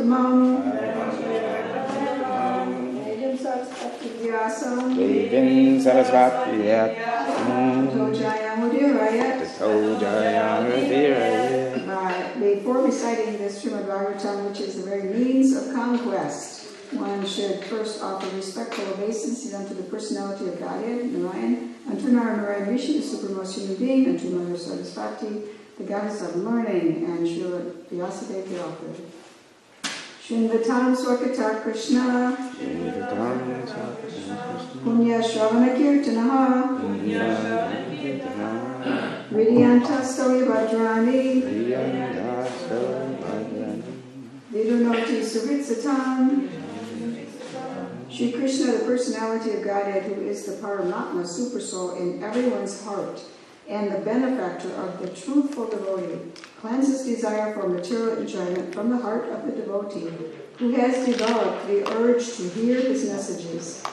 Uttamam Vedam Sarasvati Vyasam Devin Sarasvati Tojaya Mudirayat. Before reciting this Srimad Bhagavatam, which is the very means of conquest, one should first offer respectful obeisances unto the personality of Godhead, Narayan, unto Narayan Rishi, the supremest human being, unto Mother Sarasvati, the goddess of learning, and Srila Vyasadeva the author. Srinvatam Swakata Krishna Punya Shravana Kirtanaha Vidyanta Stoya Vajrani Vidunoti Savitsatam. Shri Krishna, the personality of Godhead, who is the Paramatma, Supersoul, in everyone's heart, and the benefactor of the truthful devotee, cleanses desire for material enjoyment from the heart of the devotee, who has developed the urge to hear his messages,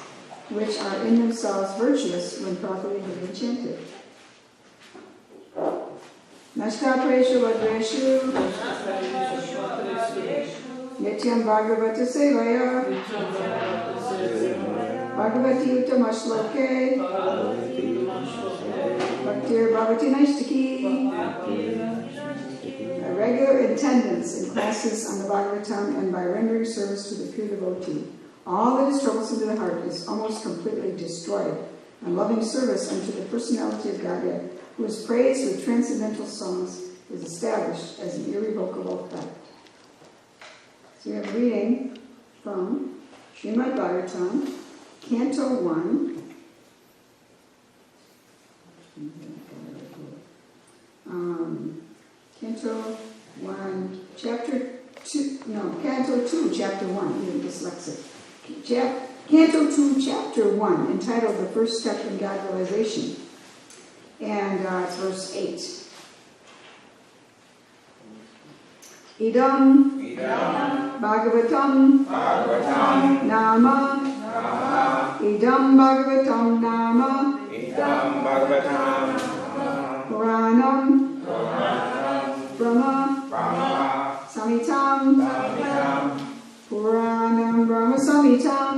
which are in themselves virtuous when properly given chanted. Nashtapreshu Vadreshu Nityam Bhagavata Sevaya Bhagavati Uttamashloke Bhaktir Bhavati Naishtaki. A regular attendance in classes on the Bhagavatam and by rendering service to the pure devotee. All that is troublesome to the heart is almost completely destroyed, and loving service unto the personality of Godhead, who is praised with transcendental songs, is established as an irrevocable fact. So we have a reading from Srimad Bhagavatam, Canto 1, Canto 1, Chapter 2, no, Canto 2, Chapter 1, I'm dyslexic. Canto 2, Chapter 1, entitled The First Step in God Realization. And it's verse 8. Idam Bhagavatam Nama Idam Bhagavatam Nama Puranam Brahma Samitam Puranam Brahma Samitam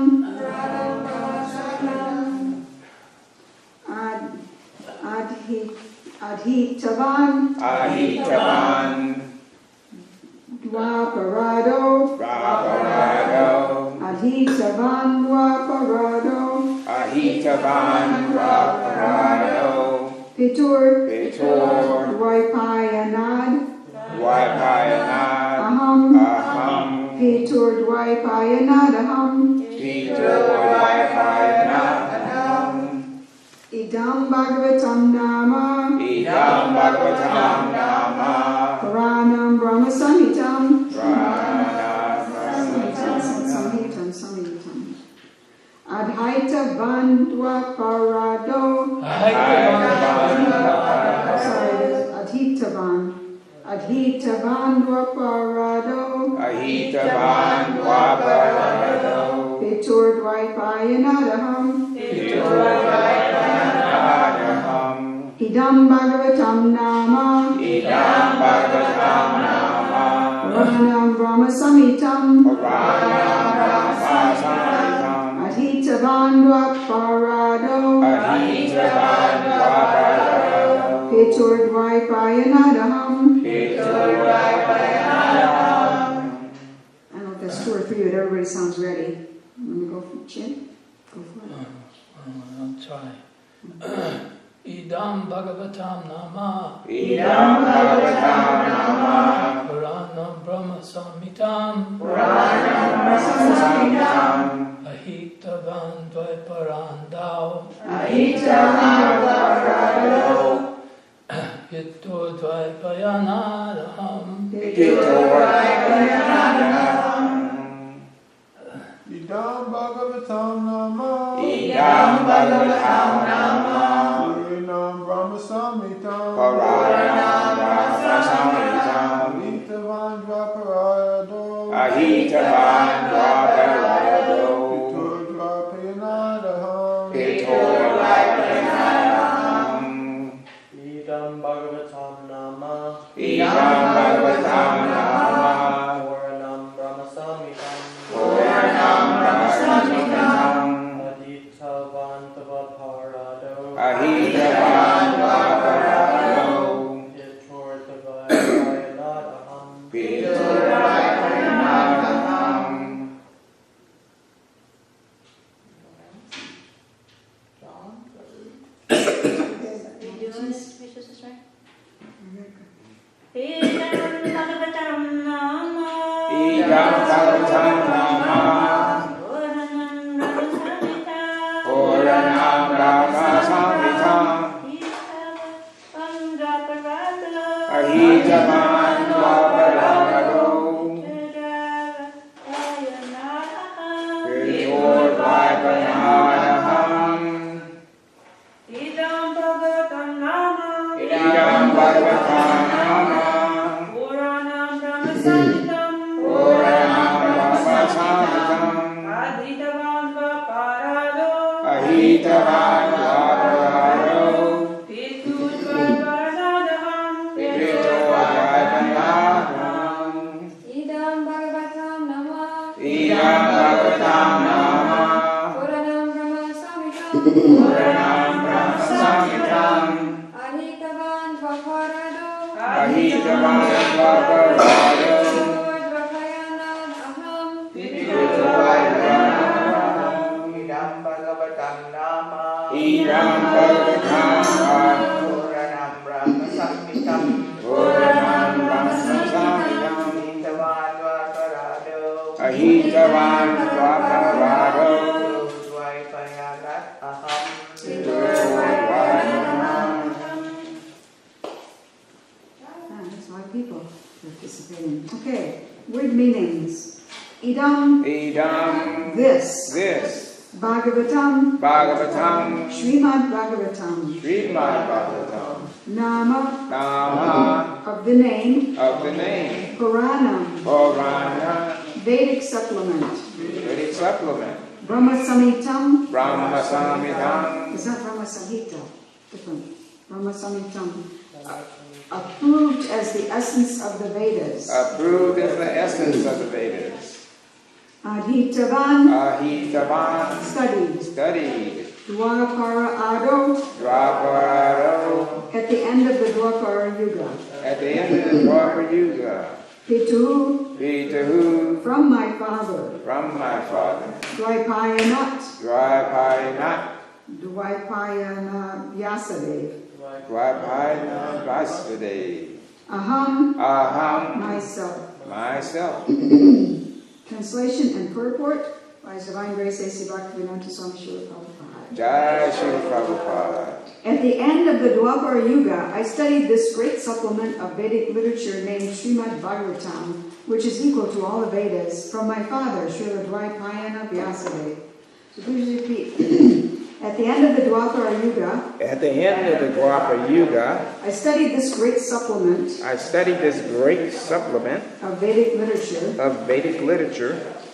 Adhitavan Dwaparado Adhitavan Dwaparado Pitur Dvaipayanad Aham Pitur Dvaipayanad Aham Idam Bhagavatam Nama Puranam Brahma Samhitam Adhaita Bandwa Parado Adhitavan Dwaparado Pitur Dvaipayanadaham Idam Bhagavatam Nama Puranam Brahma Samhitam Adhitavan Dwaparado Pitur Dvaipayanadaham. I don't know if that's 2 or 3, but everybody sounds ready. Let me go for Chin. Go for it. I'll try. Idam Bhagavatam Nama Puranam Brahma Samhitam Ahitavan Dvaiparandao Pitur Dvaipayanadaham Idam Bhagavatam Nama Puranam Brahma Samhitam Ahitavan Dwaparado Pitur Dvaipayanadaham Idam Bhagavatam Nama Idam Bhagavatam Nama Puranam Brahma Pitodvaipayanadaham. Idam Bhagavatam Nama Puranam Brahma Samhitam Ahitavan Dvaparado Pitodvaipayanadaham. Idam Bhagavatam Nama Puranam Brahma Samhitam Ahitavan Dvaparado Pitodvaipayanadaham. Idam Bhagavatam Nama Idam Bhagavatam Nama Puranam Brahma Samhitam Puranam Brahma Samhitam Ahitavan Dvaparado Ahitavan Dvaparado Pitodvaipayanadaham Pitodvaipayanadaham. Idam Bhagavatam Nama Idam Bhagavatam Nama Puranam Brahma Samhitam Puranam Brahma Samhitam Ahitavan Ahitavan Dvaparado Dvaparado Pitodvaipayanadaham. Pitodvaipayanadaham. There's a lot of people participating. Okay, word meanings. Idam, Idam, this. Bhagavatam, Bhagavatam, Srimad Bhagavatam. Srimad Bhagavatam. Nama, Nama of the name. of the name. Puranam, Purana, Vedic supplement. Vedic supplement. Brahma Samhitam. Brahma Samhitam. It's not Brahma Samhita. Different. Brahma Samhitam. Approved as the essence of the Vedas. Approved as the essence of the Vedas. Adhitavan, Ahitavan, studied. studied. Dwapara Ado, Dvaparado, at the end of the Dwapara Yuga. at the end of the Dwapara Yuga. Pitu, Pitahu, from my father. from my father. Dvaipayanat, Dvaipayanat, Dvaipayana Vyasadev. Dvaipayana Vasudev. Aham, Aham, myself. myself. Translation and purport by His Divine Grace A.C. Bhaktivedanta Swami Srila Prabhupada. Jai Shri Prabhupada. At the end of the Dwapara Yuga, I studied this great supplement of Vedic literature named Srimad Bhagavatam, which is equal to all the Vedas, from my father, Srila Dvaipayana Vyasadeva. So please repeat. At the end of the Dwapara Yuga, At the end of the Dwapara Yuga, I studied this great supplement I studied this great supplement of Vedic literature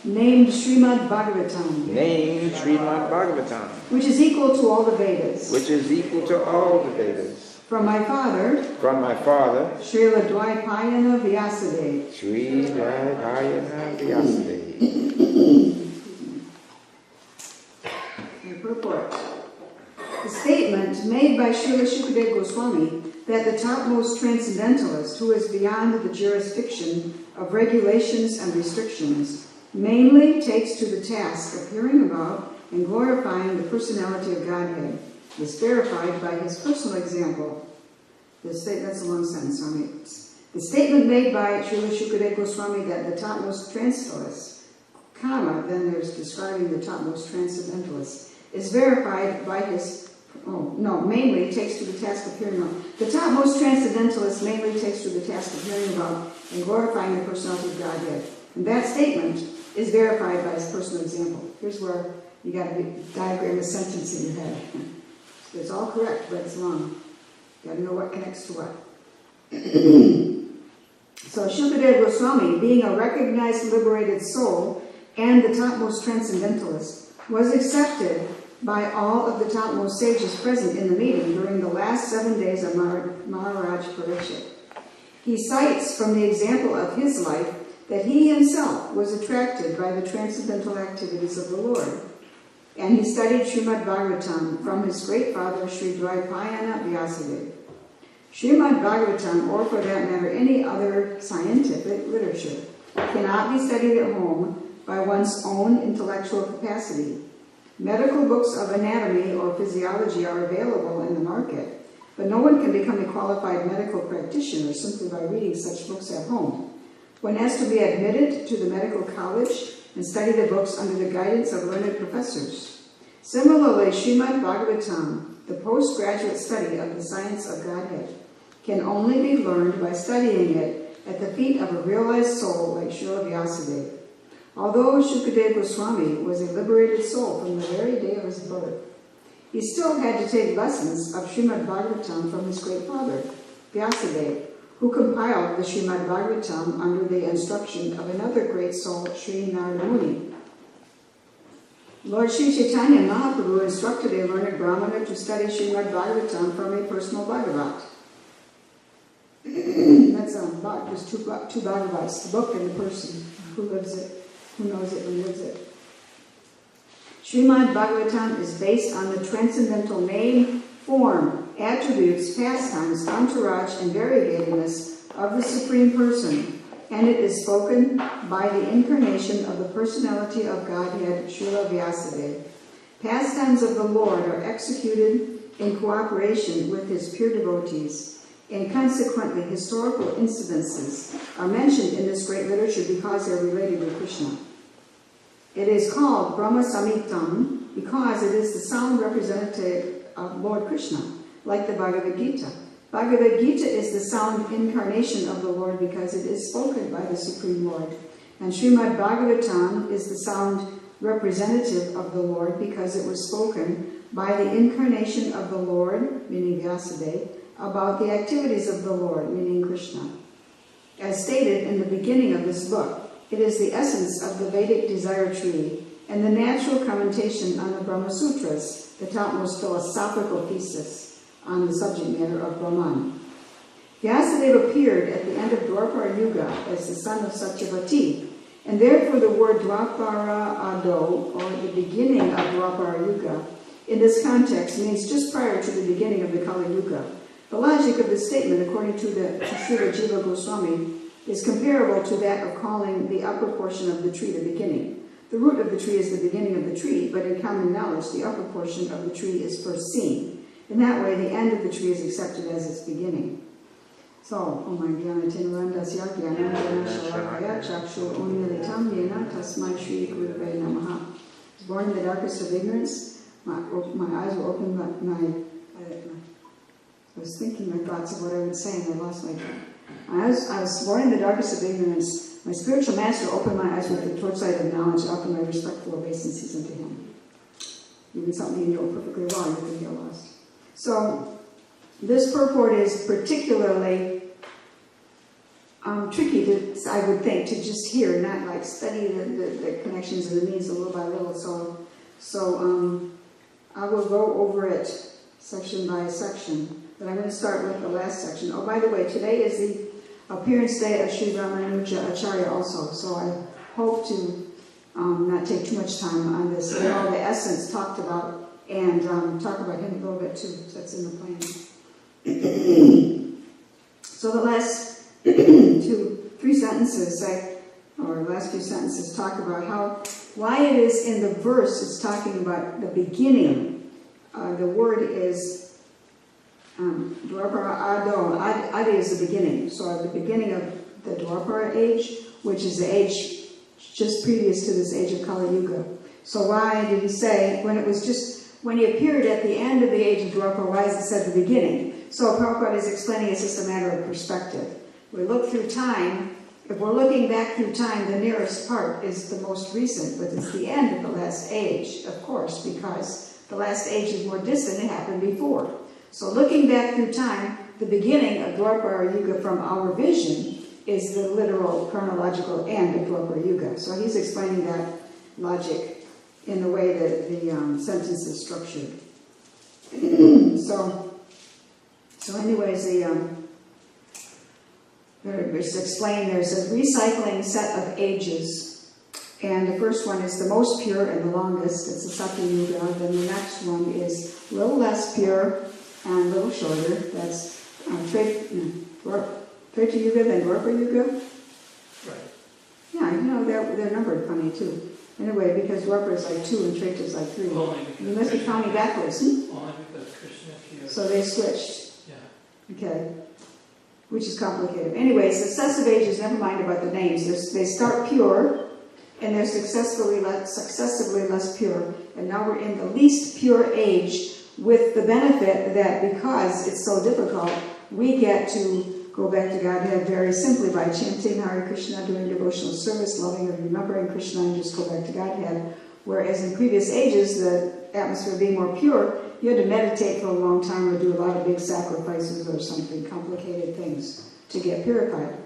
named Srimad Bhagavatam, named Srimad Bhagavatam, which is equal to all the Vedas. which is equal to all the Vedas. From my father, From my father, Srila Dvaipayana Vyasadeva. Sri Dvaipayana Vyasadeva. Purport. The statement made by Srila Shukadeva Goswami that the topmost transcendentalist, who is beyond the jurisdiction of regulations and restrictions, mainly takes to the task of hearing about and glorifying the personality of Godhead, is verified by his personal example. That's a long sentence. The statement made by Srila Shukadeva Goswami that the topmost transcendentalist, then there's describing the topmost transcendentalist, is verified by his, mainly takes to the task of hearing about. The topmost transcendentalist mainly takes to the task of hearing about and glorifying the personality of Godhead. And that statement is verified by his personal example. Here's where you got to diagram a sentence in your head. It's all correct, but it's long. You got to know what connects to what. So Shukadeva Goswami, being a recognized liberated soul and the topmost transcendentalist, was accepted by all of the topmost sages present in the meeting during the last 7 days of Maharaj Parikshit. He cites from the example of his life that he himself was attracted by the transcendental activities of the Lord. And he studied Srimad Bhagavatam from his great father, Sri Dvaipayana Vyasadeva. Srimad Bhagavatam, or for that matter any other scientific literature, cannot be studied at home by one's own intellectual capacity. Medical books of anatomy or physiology are available in the market, but no one can become a qualified medical practitioner simply by reading such books at home. One has to be admitted to the medical college and study the books under the guidance of learned professors. Similarly, Srimad Bhagavatam, the postgraduate study of the science of Godhead, can only be learned by studying it at the feet of a realized soul like Srila Vyasadeva. Although Shukadeva Goswami was a liberated soul from the very day of his birth, he still had to take lessons of Srimad Bhagavatam from his great father, Vyasadeva, who compiled the Srimad Bhagavatam under the instruction of another great soul, Sri Narada Muni. Lord Sri Chaitanya Mahaprabhu instructed a learned Brahmana to study Srimad Bhagavatam from a personal Bhagavat. That's there's two Bhagavats, the book and the person who lives it, who knows it and lives it. Srimad Bhagavatam is based on the transcendental name, form, attributes, pastimes, entourage, and variegatedness of the Supreme Person, and it is spoken by the incarnation of the personality of Godhead, Srila Vyasadeva. Pastimes of the Lord are executed in cooperation with his pure devotees, and consequently historical incidences are mentioned in this great literature because they are related to Krishna. It is called Brahma Samhitam because it is the sound representative of Lord Krishna, like the Bhagavad Gita. Bhagavad Gita is the sound incarnation of the Lord because it is spoken by the Supreme Lord. And Srimad Bhagavatam is the sound representative of the Lord because it was spoken by the incarnation of the Lord, meaning Vyasadeva, about the activities of the Lord, meaning Krishna. As stated in the beginning of this book, it is the essence of the Vedic desire tree and the natural commentation on the Brahma Sutras, the topmost philosophical thesis on the subject matter of Brahman. Vyasadeva appeared at the end of Dwapara Yuga as the son of Satyavati, and therefore the word Dwapara Ado, or the beginning of Dwapara Yuga, in this context means just prior to the beginning of the Kali Yuga. The logic of this statement, according to Srila Jiva Goswami, is comparable to that of calling the upper portion of the tree the beginning. The root of the tree is the beginning of the tree, but in common knowledge, the upper portion of the tree is first seen. In that way, the end of the tree is accepted as its beginning. So, Om Jnana Tinarandasya Jnana Jnana Shalakaya Chakshu Unmilitam Yena Tasmai Shri Gurave Namaha. I was born in the darkest of ignorance. My eyes were opened, I was thinking my thoughts of what I would say, and I lost my train. I was born in the darkest of ignorance. My spiritual master opened my eyes with the torchlight of knowledge, offered my respectful obeisances unto him. Even something you know perfectly well, you can get lost. So, this purport is particularly tricky to, I would think, to just hear, not like study the connections and the means little by little. So I will go over it section by section. But I'm going to start with the last section. Oh, by the way, today is the appearance day of Sri Ramanuja Acharya also, so I hope to not take too much time on this, get all the essence talked about, and talk about him a little bit too. So that's in the plan. So the last three sentences, last few sentences talk about why it is in the verse it's talking about the beginning. The word is Dwapara Ado. Adi is the beginning. So at the beginning of the Dwapara age, which is the age just previous to this age of Kali Yuga. So why did he say, when he appeared at the end of the age of Dwapara, why is it said the beginning? So Prabhupada is explaining it's just a matter of perspective. We look through time. If we're looking back through time, the nearest part is the most recent, but it's the end of the last age, of course, because the last age is more distant. It happened before. So looking back through time, the beginning of Dwapara Yuga from our vision is the literal chronological end of Dwapara Yuga. So he's explaining that logic in the way that the sentence is structured. So anyways, it's explained there's a recycling set of ages. And the first one is the most pure and the longest. It's the Satya Yuga. Then the next one is a little less pure and a little shorter. That's Treta Yuga, then Dwapara Yuga. Right. Yeah, you know, they're numbered funny too. Anyway, because Dwapara is like 2 and Treta is like 3. Only You must be counting backwards, Only because Krishna here. So they switched. Yeah. Okay. Which is complicated. Anyway, successive ages, never mind about the names. They start pure, and they're successively less pure. And now we're in the least pure age, with the benefit that because it's so difficult, we get to go back to Godhead very simply by chanting Hare Krishna, doing devotional service, loving and remembering Krishna, and just go back to Godhead. Whereas in previous ages, the atmosphere being more pure, you had to meditate for a long time or do a lot of big sacrifices or something, complicated things to get purified.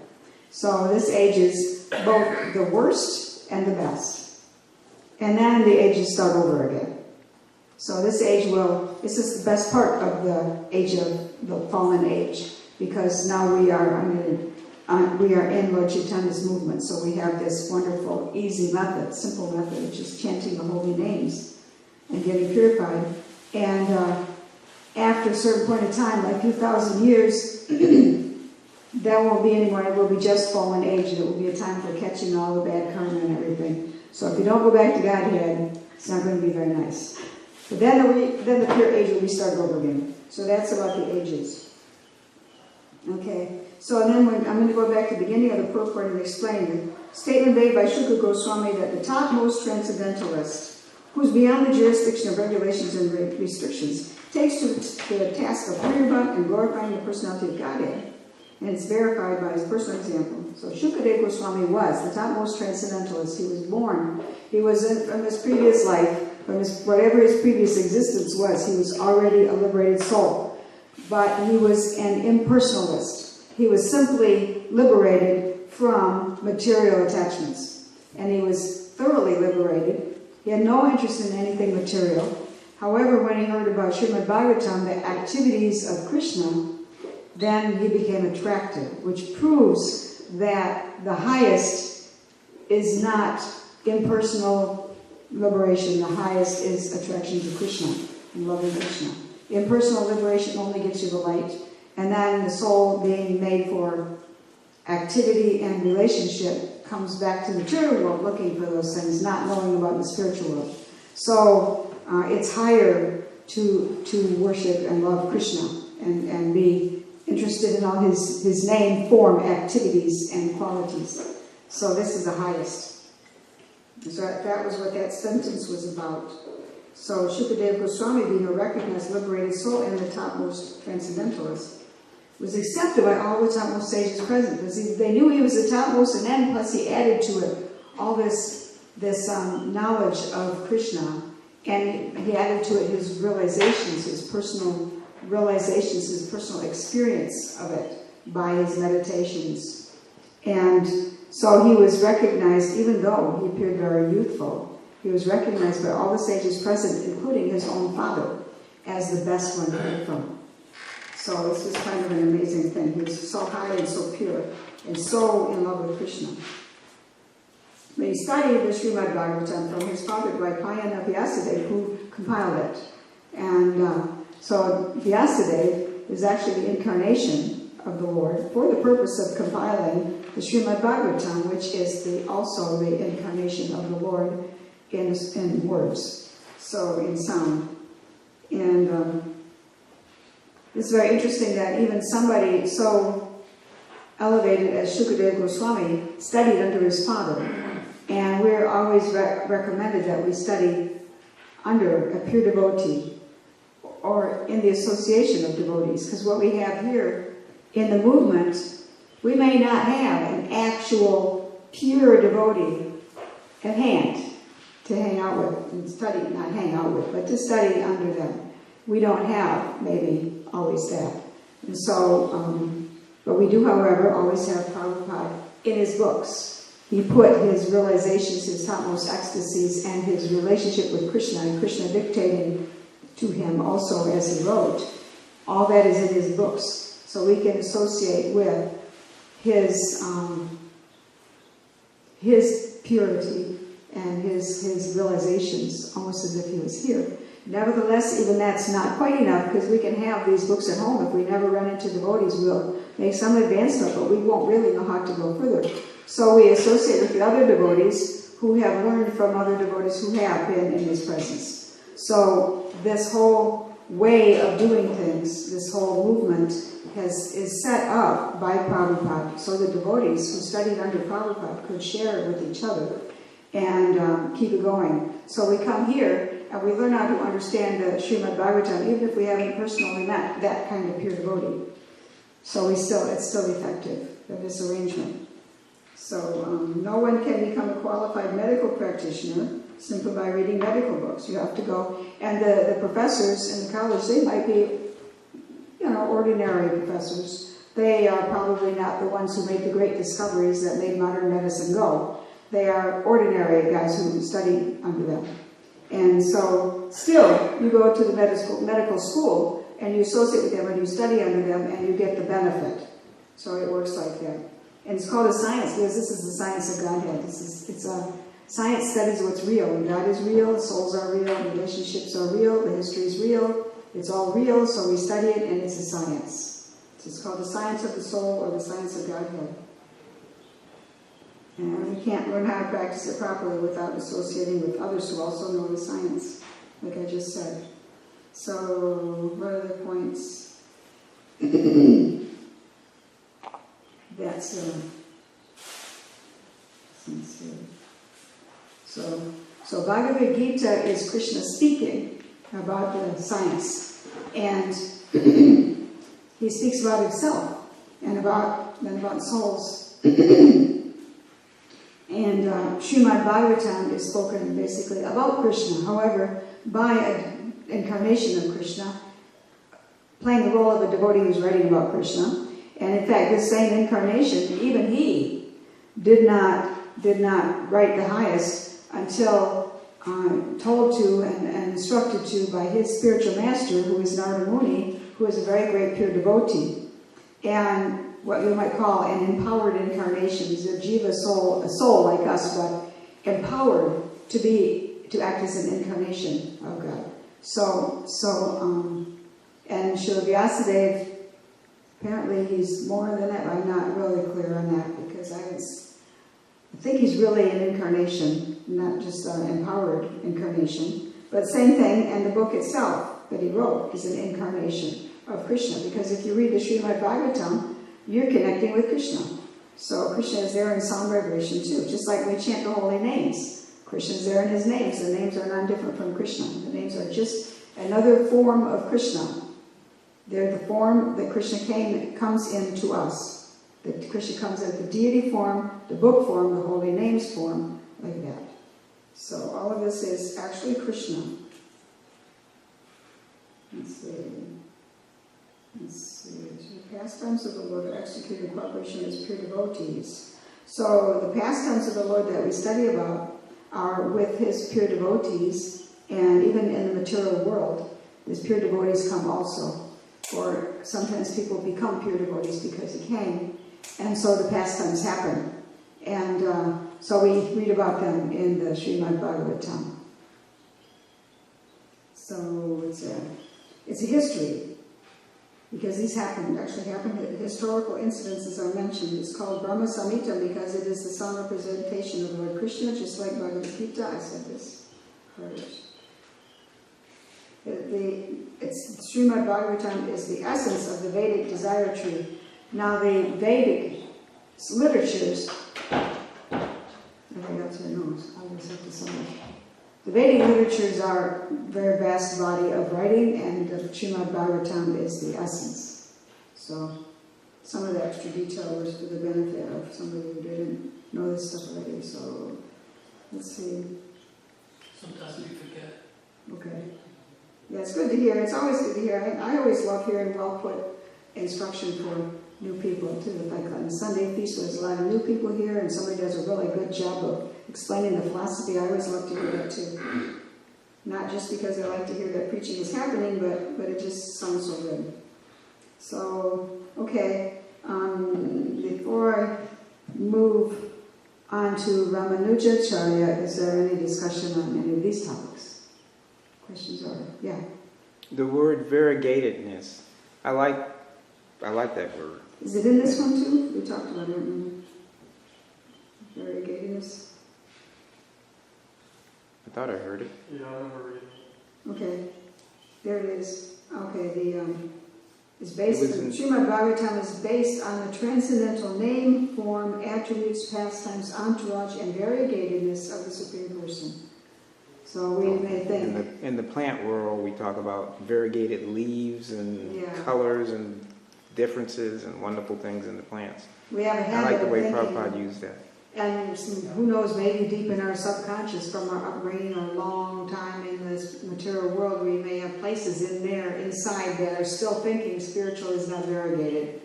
So this age is both the worst and the best. And then the ages start over again. So this age this is the best part of the age of the fallen age, because now we are in Lord Chaitanya's movement. So we have this wonderful, easy method, simple method, which is chanting the holy names and getting purified. And after a certain point in time, like 2,000 years, there won't be anymore. It will be just fallen age, and it will be a time for catching all the bad karma and everything. So if you don't go back to Godhead, it's not going to be very nice. But then the pure age will be started over again. So that's about the ages. Okay. So then I'm going to go back to the beginning of the purport and explain the statement made by Shukra Goswami that the topmost transcendentalist, who's beyond the jurisdiction of regulations and restrictions, takes to the task of Puribha and glorifying the personality of Godhead. And it's verified by his personal example. So Shukadeva Goswami was the topmost transcendentalist. He was born. He was from his previous life, whatever his previous existence was, he was already a liberated soul. But he was an impersonalist. He was simply liberated from material attachments. And he was thoroughly liberated. He had no interest in anything material. However, when he heard about Srimad Bhagavatam, the activities of Krishna, then he became attracted, which proves that the highest is not impersonal liberation. The highest is attraction to Krishna and loving Krishna. Impersonal liberation only gets you the light, and then the soul being made for activity and relationship comes back to the material world looking for those things, not knowing about the spiritual world. So it's higher to worship and love Krishna and be interested in all his name, form, activities, and qualities. So this is the highest. So that was what that sentence was about. So Shukadeva Goswami, being a recognized liberated soul and the topmost transcendentalist, was accepted by all the topmost sages present, because they knew he was the topmost, and then plus he added to it all this knowledge of Krishna, and he added to it his realizations, his personal realizations, his personal experience of it by his meditations. And so he was recognized, even though he appeared very youthful, he was recognized by all the sages present, including his own father, as the best one to hear from. So this was kind of an amazing thing. He was so high and so pure, and so in love with Krishna. But he studied the Srimad Bhagavatam from his father, Dvaipayana Vyasadeva, who compiled it. And so Vyasadeva is actually the incarnation of the Lord for the purpose of compiling the Srimad Bhagavatam, which is also the incarnation of the Lord in words, so in sound. And it's very interesting that even somebody so elevated as Shukadeva Goswami studied under his father. And we're always recommended that we study under a pure devotee or in the association of devotees, because what we have here in the movement, we may not have an actual pure devotee at hand to hang out with and study, not hang out with, but to study under them. We don't have maybe always that. And so, but we do, however, always have Prabhupada in his books. He put his realizations, his topmost ecstasies, and his relationship with Krishna, and Krishna dictating to him also as he wrote. All that is in his books. So we can associate with his purity and his realizations almost as if he was here. Nevertheless, even that's not quite enough, because we can have these books at home. If we never run into devotees, we'll make some advancement, but we won't really know how to go further. So we associate with the other devotees who have learned from other devotees who have been in his presence. So this whole way of doing things, this whole movement is set up by Prabhupada, so the devotees who studied under Prabhupada could share it with each other and keep it going. So we come here and we learn how to understand the Srimad Bhagavatam, even if we haven't personally met that kind of pure devotee. So it's still effective, this arrangement. So no one can become a qualified medical practitioner simply by reading medical books. You have to go, and the professors in the college, they might be, ordinary professors. They are probably not the ones who made the great discoveries that made modern medicine go. They are ordinary guys who studied under them. And so, still, you go to the medical school, and you associate with them, and you study under them, and you get the benefit. So it works like that. And it's called a science, because this is the science of Godhead. It's a science studies what's real. And God is real, the souls are real, relationships are real, the history is real. It's all real, so we study it, and it's a science. So it's called the science of the soul, or the science of Godhead. And we can't learn how to practice it properly without associating with others who also know the science, like I just said. So, what are the points? That's sincere. So Bhagavad Gita is Krishna speaking about the science, and he speaks about himself and about souls. And Srimad Bhagavatam is spoken basically about Krishna, however, by an incarnation of Krishna, playing the role of a devotee who's writing about Krishna. And in fact, this same incarnation, even he did not write the highest until told to and instructed to by his spiritual master, who is Narada Muni, who is a very great pure devotee. And what you might call an empowered incarnation. He's a jiva soul, a soul like us, but empowered to act as an incarnation of God. And Srila Vyasadeva, apparently he's more than that. I'm not really clear on that, because I think he's really an incarnation, not just an empowered incarnation. But same thing, and the book itself that he wrote is an incarnation of Krishna, because if you read the Srimad Bhagavatam, you're connecting with Krishna. So Krishna is there in sound vibration too, just like we chant the holy names. Krishna is there in his names. The names are not different from Krishna. The names are just another form of Krishna. They're the form that Krishna comes into us. That Krishna comes in the deity form, the book form, the holy names form, like that. So all of this is actually Krishna. Let's see. The pastimes of the Lord are executed in cooperation with pure devotees. So the pastimes of the Lord that we study about are with his pure devotees, and even in the material world, his pure devotees come also. Or sometimes people become pure devotees because he came, and so the pastimes happen. And so we read about them in the Srimad Bhagavatam. So it's a history. Because these actually happened, the historical incidences are mentioned. It's called Brahma Samhita because it is the song representation of Lord Krishna, just like Bhagavad Gita. I said this first. Srimad Bhagavatam is the essence of the Vedic desire tree. Now the Vedic literatures, everybody else here knows, I always have to say it. The Vedic literatures are a very vast body of writing, and the Srimad Bhagavatam is the essence. So some of the extra detail was for the benefit of somebody who didn't know this stuff already. So let's see. Sometimes we forget. Okay. Yeah, it's good to hear. It's always good to hear. I always love hearing well-put instruction for new people, too. Like on the Sunday feast, there's a lot of new people here, and somebody does a really good job of explaining the philosophy. I always love to hear that, too. Not just because I like to hear that preaching is happening, but it just sounds so good. So, okay. Before I move on to Ramanujacharya, is there any discussion on any of these topics? Questions are, yeah. The word variegatedness. I like that word. Is it in this one too? We talked about it, remember? Variegatedness. I thought I heard it. Yeah, I remember reading it. Okay, there it is. Okay, it's based. It was in- Srimad Bhagavatam is based on the transcendental name, form, attributes, pastimes, entourage, and variegatedness of the Supreme Person. So we may think. In the plant world, we talk about variegated leaves and Yeah. colors and differences and wonderful things in the plants. We have a I habit like the of way thinking, Prabhupada used that. and who knows, maybe deep in our subconscious from our upbringing or a long time in this material world, we may have places in there, inside, that are still thinking spiritual is not variegated.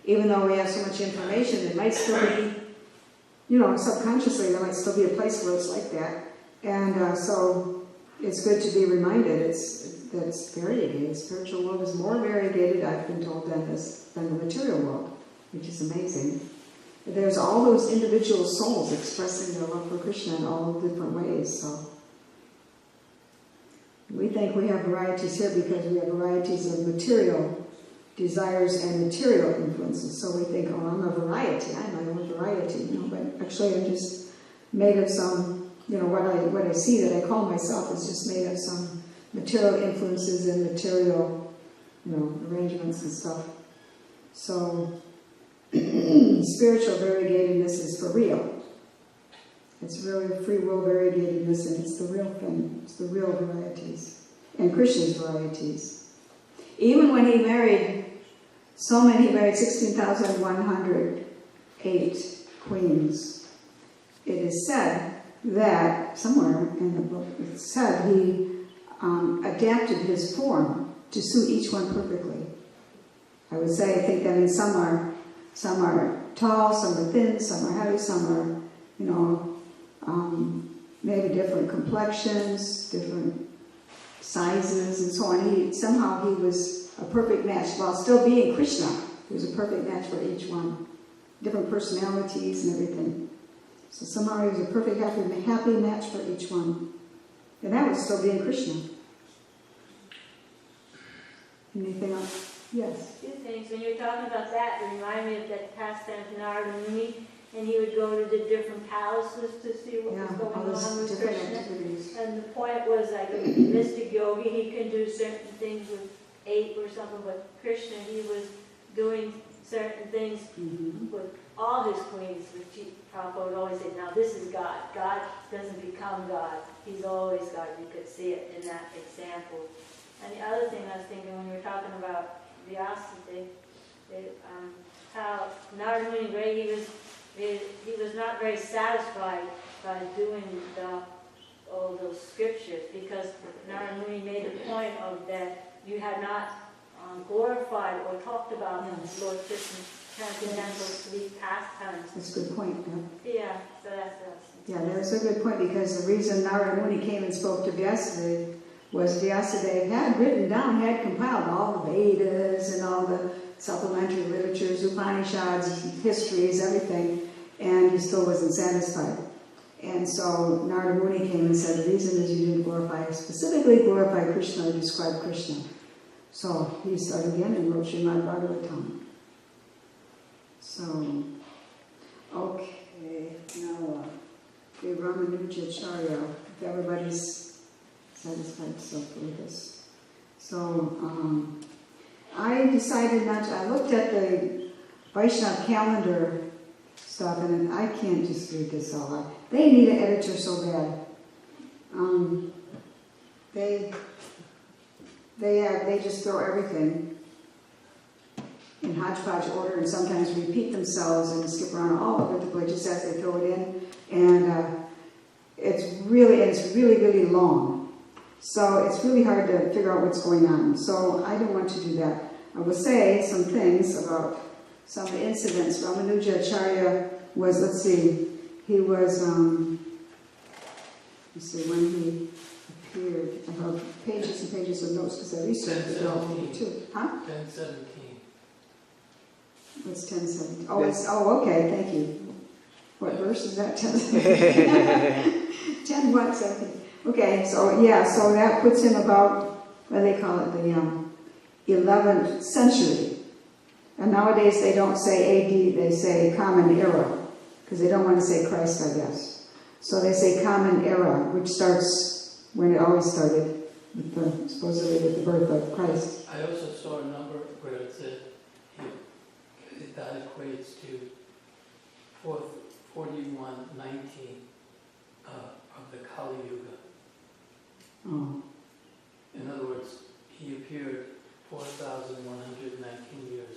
Even though we have so much information, it might still be, subconsciously there might still be a place where it's like that. And so it's good to be reminded that it's variegated. The spiritual world is more variegated, I've been told, than the material world, which is amazing. There's all those individual souls expressing their love for Krishna in all different ways. So we think we have varieties here because we have varieties of material desires and material influences. So we think, oh, I'm a variety. I'm my own variety. But actually I'm just made of some, what I see that I call myself is just made of some material influences and material, arrangements and stuff. So spiritual variegatedness is for real. It's really free will variegatedness, and it's the real thing. It's the real varieties. And Krishna's varieties. Even when he married he married 16,108 queens. It is said that, somewhere in the book, it's said he adapted his form to suit each one perfectly. I would say, I think that means some are tall, some are thin, some are heavy, some are, maybe different complexions, different sizes, and so on. Somehow he was a perfect match while still being Krishna. He was a perfect match for each one. Different personalities and everything. So somehow he was a perfect, happy match for each one. And that was still being Krishna. Anything else? Yes. Two things. When you're talking about that, it reminded me of that pastime of Narada Muni, and he would go to the different palaces to see what was all going those on with different Krishna. activities. And the point was, like a mystic yogi, he can do certain things with 8 or something, but Krishna, he was doing certain things with all his queens, which Prabhupada would always say, now this is God. God doesn't become God. He's always God. You could see it in that example. And the other thing I was thinking when you were talking about Vyasa, how Narada Muni, he was not very satisfied by doing all those scriptures, because Narada Muni made a point of that you had not glorified or talked about Lord Krishna's transcendental sweet pastimes. That's a good point. Yeah, so that's Yeah, that's a good point, because the reason Narada Muni came and spoke to Vyasadeva was Vyasadeva had compiled all the Vedas and all the supplementary literatures, Upanishads, histories, everything, and he still wasn't satisfied. And so Narada Muni came and said, the reason is you didn't specifically glorify Krishna or describe Krishna. So he started again and wrote Srimad Bhagavatam. So, okay, now the Ramanujacharya, if everybody's satisfied so with this. So, I decided not to, I looked at the Vaishnava calendar stuff, and I can't just read this all out. They need an editor so bad. They just throw everything in hodgepodge order, and sometimes repeat themselves and skip around all over the place just as they throw it in. And it's really long. So it's really hard to figure out what's going on. So I don't want to do that. I will say some things about some of the incidents. Ramanujacharya was, he was, when he appeared. I have pages and pages of notes because I researched it all too. Huh? 10:17. What's 10:17? Oh, okay, thank you. What verse is that? 10:17. 10, what, 17? Okay, so yeah, so that puts him about, what do they call it, the 11th century. And nowadays they don't say AD, they say Common Era, because they don't want to say Christ, I guess. So they say Common Era, which starts when it always started, with supposedly with the birth of Christ. I also saw a number where it said that equates to 4119 of the Kali Yuga. Oh. In other words, he appeared 4,119 years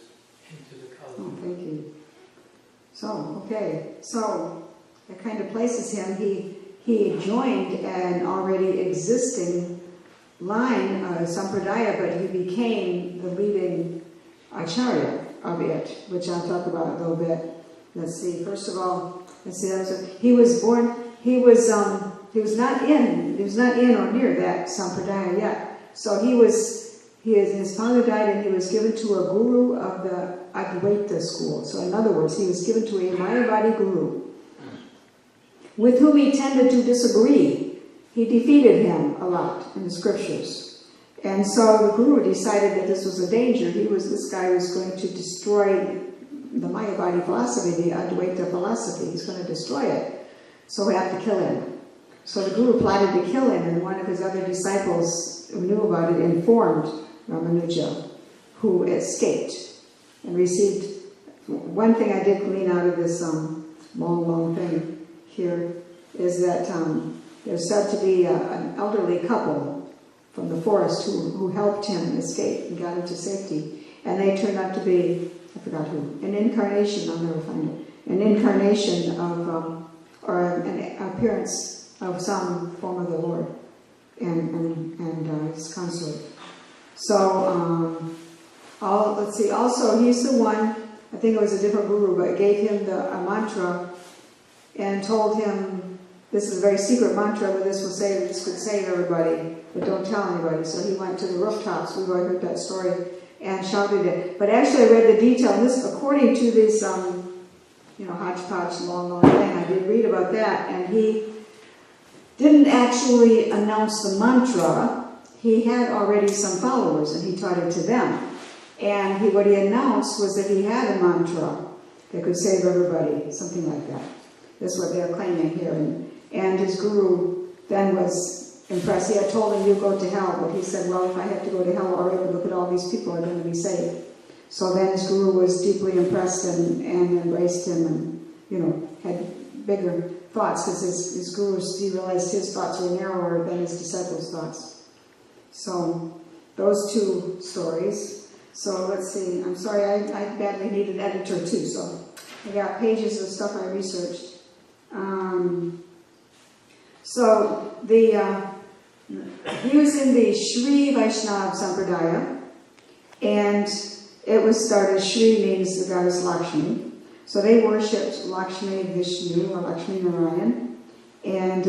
into the Kali Oh, Yuga. thank you. So, okay, so that kind of places him. He joined an already existing line, sampradaya, but he became the leading acharya of it, which I'll talk about a little bit. Let's see. First of all, let's see. He was born. He was not in or near that sampradaya yet. So his father died, and he was given to a guru of the Advaita school. So in other words, he was given to a Mayavadi guru, with whom he tended to disagree. He defeated him a lot in the scriptures. And so the guru decided that this was a danger. This guy was going to destroy the Mayavadi philosophy, the Advaita philosophy. He's going to destroy it. So we have to kill him. So the guru plotted to kill him, and one of his other disciples who knew about it informed Ramanuja, who escaped and received. One thing I did glean out of this long thing here is that there's said to be an elderly couple from the forest who helped him escape and got into safety. And they turned out to be, I forgot who, an incarnation, I'll never find it, an incarnation of, or an appearance of some form of the Lord and his consort. So, let's see, also he's the one, I think it was a different guru, but gave him a mantra and told him, this is a very secret mantra, but this could save everybody, but don't tell anybody. So he went to the rooftops, we've already heard that story, and shouted it. But actually I read the detail, and this, according to this, hodgepodge long thing, I did read about that, and he didn't actually announce the mantra. He had already some followers, and he taught it to them. And what he announced was that he had a mantra that could save everybody, something like that. That's what they're claiming here. And his guru then was impressed. He had told him, you go to hell. But he said, well, if I have to go to hell already, look at all these people are going to be saved. So then his guru was deeply impressed and embraced him and, had bigger thoughts, because his gurus, he realized his thoughts were narrower than his disciples' thoughts. So those two stories. So let's see. I'm sorry, I badly need an editor too, so I got pages of stuff I researched. So he was in the Sri Vaishnava Sampradaya, and it was started, Sri means the goddess Lakshmi. So they worshipped Lakshmi Vishnu or Lakshmi Narayan, and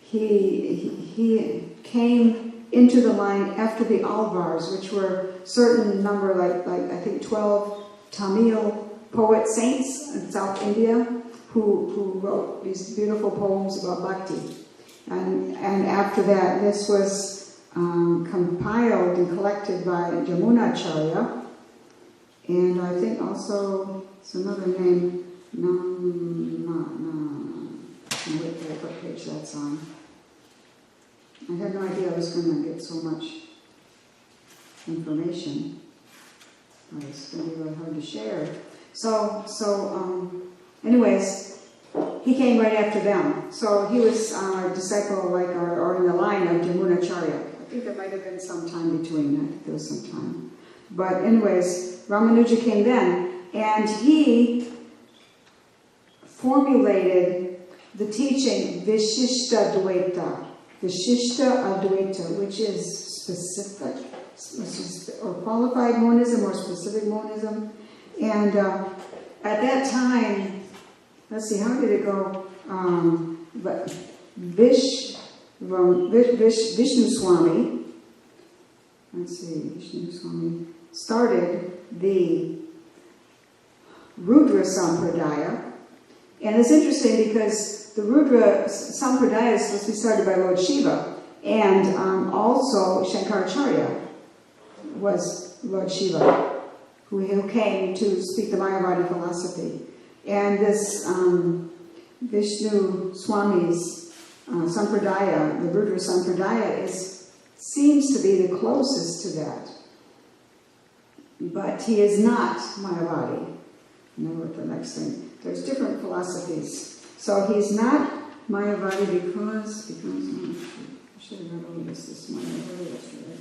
he came into the line after the Alvars, which were certain number, like I think 12 Tamil poet saints in South India, who wrote these beautiful poems about bhakti. And after that, this was compiled and collected by Jamunacharya, and I think also it's another name, what page that's on. I had no idea I was going to get so much information. It's going to be really hard to share. Anyways, he came right after them. So he was a disciple, or in the line of Jamunacharya. I think there might have been some time between. I think there was some time. But anyways, Ramanuja came then, and he formulated the teaching Vishishta Dvaita. Vishishta Advaita, which is specific, or qualified monism or specific monism. And at that time, let's see, how did it go? But Vishnu Swami, Vishnu Swami started the Rudra Sampradaya. And it's interesting because the Rudra Sampradaya is supposed to be started by Lord Shiva, and also Shankaracharya was Lord Shiva, who came to speak the Mayavadi philosophy. And this Vishnu Swami's Sampradaya, the Rudra Sampradaya, seems to be the closest to that. But he is not Mayavadi. You know what the next thing? There's different philosophies. So he's not Mayavadi because I should have read all this morning. I read yesterday.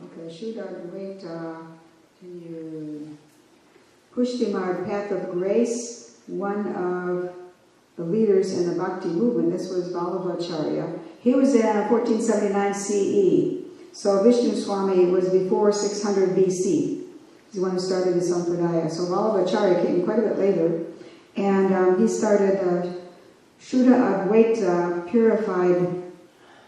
Okay, Shuddha-Advaita, Pushtimar, Path of Grace, one of the leaders in the Bhakti movement. This was Vallabhacharya. He was in 1479 CE. So Vishnu Swami was before 600 BC. He's the one who started the Sampradaya. So Vallabhacharya came quite a bit later. And he started Shuddha-Advaita, purified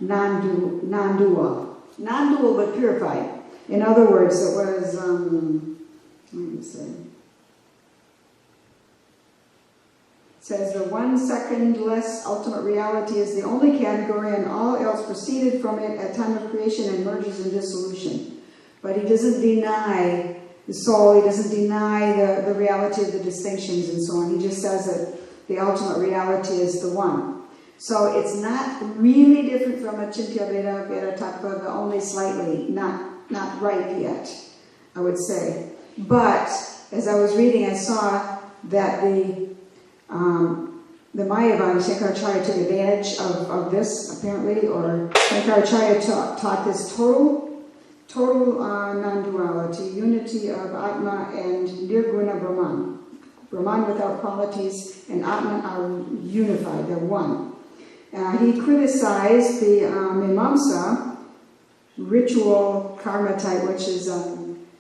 non-dual. Non-dual but purified. In other words, it was, let me say. It says the 1 second less ultimate reality is the only category, and all else proceeded from it at time of creation and merges in dissolution. But he doesn't deny the soul, he doesn't deny the reality of the distinctions and so on. He just says that the ultimate reality is the one. So it's not really different from Achintya Veda, Veda Tattva, but only slightly, not right yet, I would say. But as I was reading, I saw that the Mayavadi, Shankaracharya took advantage of this, apparently, or Shankaracharya taught this total non-duality, unity of Atma and Nirguna Brahman. Brahman without qualities and Atman are unified, they're one. He criticized the Mimamsa, ritual karma type, which is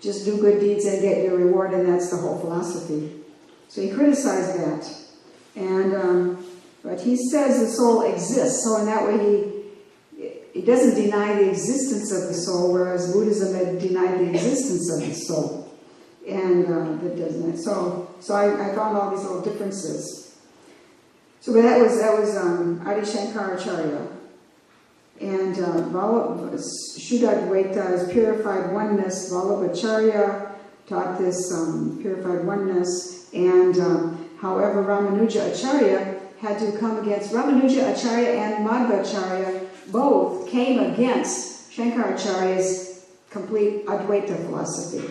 just do good deeds and get your reward, and that's the whole philosophy. So he criticized that. And but he says the soul exists, so in that way he doesn't deny the existence of the soul, whereas Buddhism had denied the existence of the soul, and that doesn't. So I found all these little differences. So but that was Adi Shankaracharya, and Shuddha-Advaita is purified oneness. Vallabhacharya taught this purified oneness, and however, Ramanuja Acharya had to come against, Ramanuja Acharya and Madhava-Acharya both came against Shankaracharya's complete Advaita philosophy.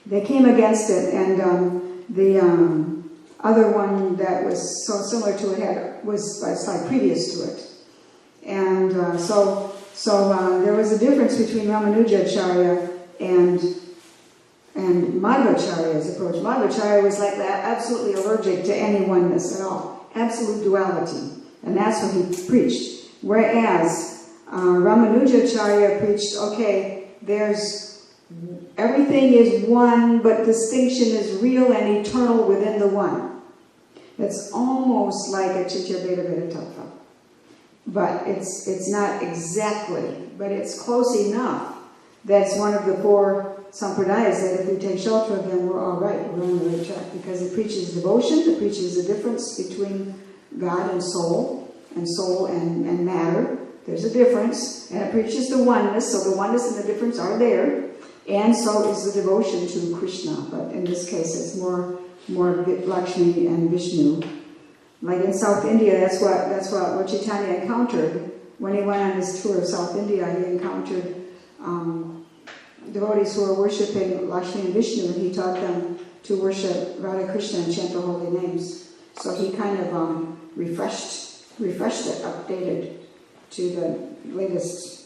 They came against it, and the other one that was so similar to it was like previous to it. And so there was a difference between Ramanuja Acharya and Madhva-Acharya's approach. Madhva-Acharya was like that, absolutely allergic to any oneness at all, absolute duality, and that's what he preached. Whereas Ramanuja-Acharya preached, okay, everything is one, but distinction is real and eternal within the one. It's almost like a Achintya Veda Veda Tattva, but it's not exactly, but it's close enough that it's one of the 4 Sampradayas that if we take shelter of them, we're all right, we're on the right track, because it preaches devotion, it preaches the difference between God and soul and matter. There's a difference, and it preaches the oneness, so the oneness and the difference are there, and so is the devotion to Krishna, but in this case it's more Lakshmi and Vishnu. Like in South India, that's what Lord Chaitanya encountered when he went on his tour of South India. He encountered devotees who were worshipping Lakshmi and Vishnu, and he taught them to worship Radha Krishna and chant the holy names. So he kind of refreshed it, updated to the latest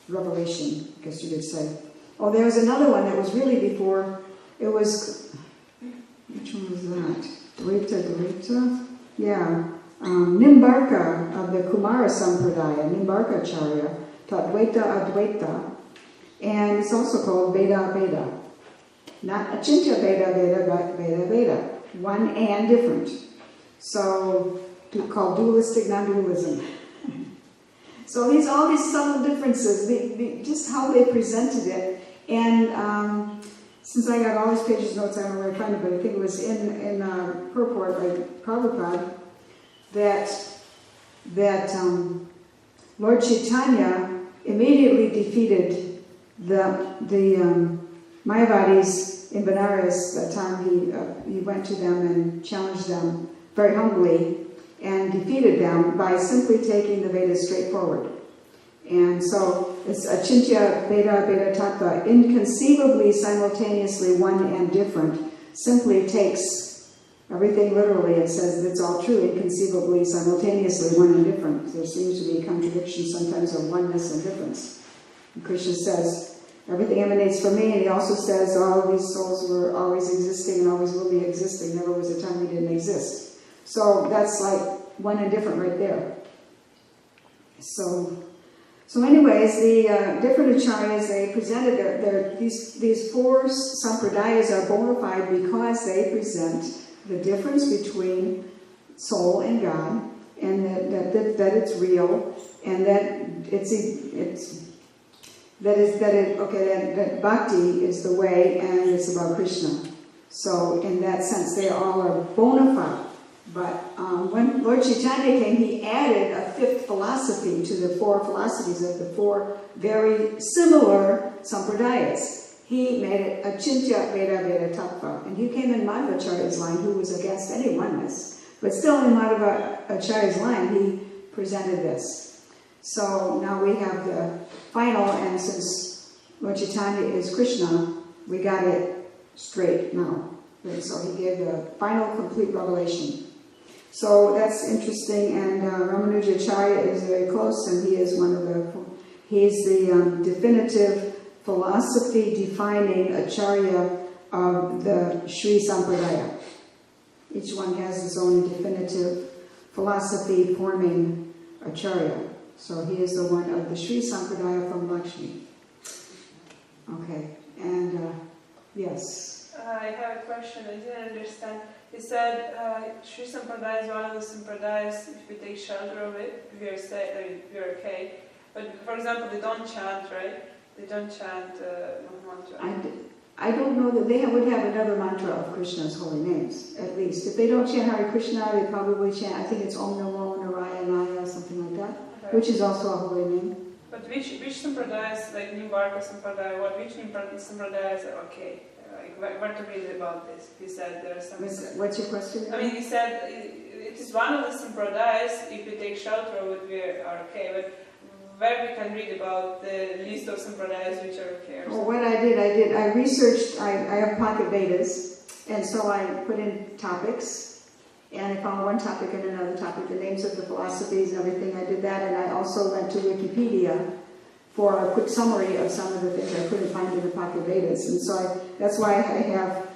revelation, I guess you could say. Oh, there was another one that was really before. It was, which one was that? Dvaita? Yeah. Nimbarka of the Kumara Sampradaya, Nimbarka Acharya, taught Dvaita Advaita. And it's also called Veda Veda. Not Achintya Veda Veda, but Veda Veda. One and different. So, called dualistic non-dualism. So all these subtle differences, just how they presented it. And since I got all these pages of notes, I don't know where to find it, but I think it was in purport by Prabhupada that Lord Chaitanya immediately defeated the Mayavadis in Benares. That time he went to them and challenged them very humbly and defeated them by simply taking the Vedas straight forward. And so it's Achintya Veda Veda Tattva, inconceivably simultaneously one and different, simply takes everything literally and says it's all true, inconceivably simultaneously one and different. There seems to be a contradiction sometimes of oneness and difference. And Krishna says, everything emanates from me, and he also says all of these souls were always existing and always will be existing. Never was a time we didn't exist. So that's like one and different right there. So anyways, the different acharyas, they presented these four sampradayas are bona fide because they present the difference between soul and God, and that it's real, and that that bhakti is the way, and it's about Krishna. So in that sense, they all are bona fide. But when Lord Chaitanya came, he added a fifth philosophy to the four philosophies of the four very similar sampradayas. He made it Achintya Veda Veda Tattva. And he came in Madhava-acharya's line, who was against any oneness. But still in Madhava-acharya's line, he presented this. So now we have the final, and since Lord Chaitanya is Krishna, we got it straight now. And so he gave the final complete revelation. So that's interesting, and Ramanujacharya is very close, and he is he's the definitive philosophy-defining acharya of the Sri Sampradaya. Each one has his own definitive philosophy-forming acharya. So he is the one of the Sri Sampradaya from Lakshmi. Okay, and yes. I have a question. I didn't understand. He said Sri Sampradaya is one of the Sampradayas. If we take shelter of it, we're okay. But for example, they don't chant, right? They don't chant mantra. I don't know that they would have another mantra of Krishna's holy names, at least. If they don't chant Hare Krishna, they probably chant, I think it's Om Namo Narayana, something like that, okay. Which is also a holy name. But which Sampradayas, like Nimbarka Sampradaya, which Sampradayas are okay? Where to read about this? He said there are some... What's your question? I mean, he said it is one of the Sampradayas, if we take shelter of it, we are okay, but where we can read about the list of Sampradayas which are okay? Well, what I researched, I have pocket Vedas, and so I put in topics, and I found one topic and another topic, the names of the philosophies and everything. I did that, and I also went to Wikipedia for a quick summary of some of the things I couldn't find in the pocket Vedas. And so that's why I have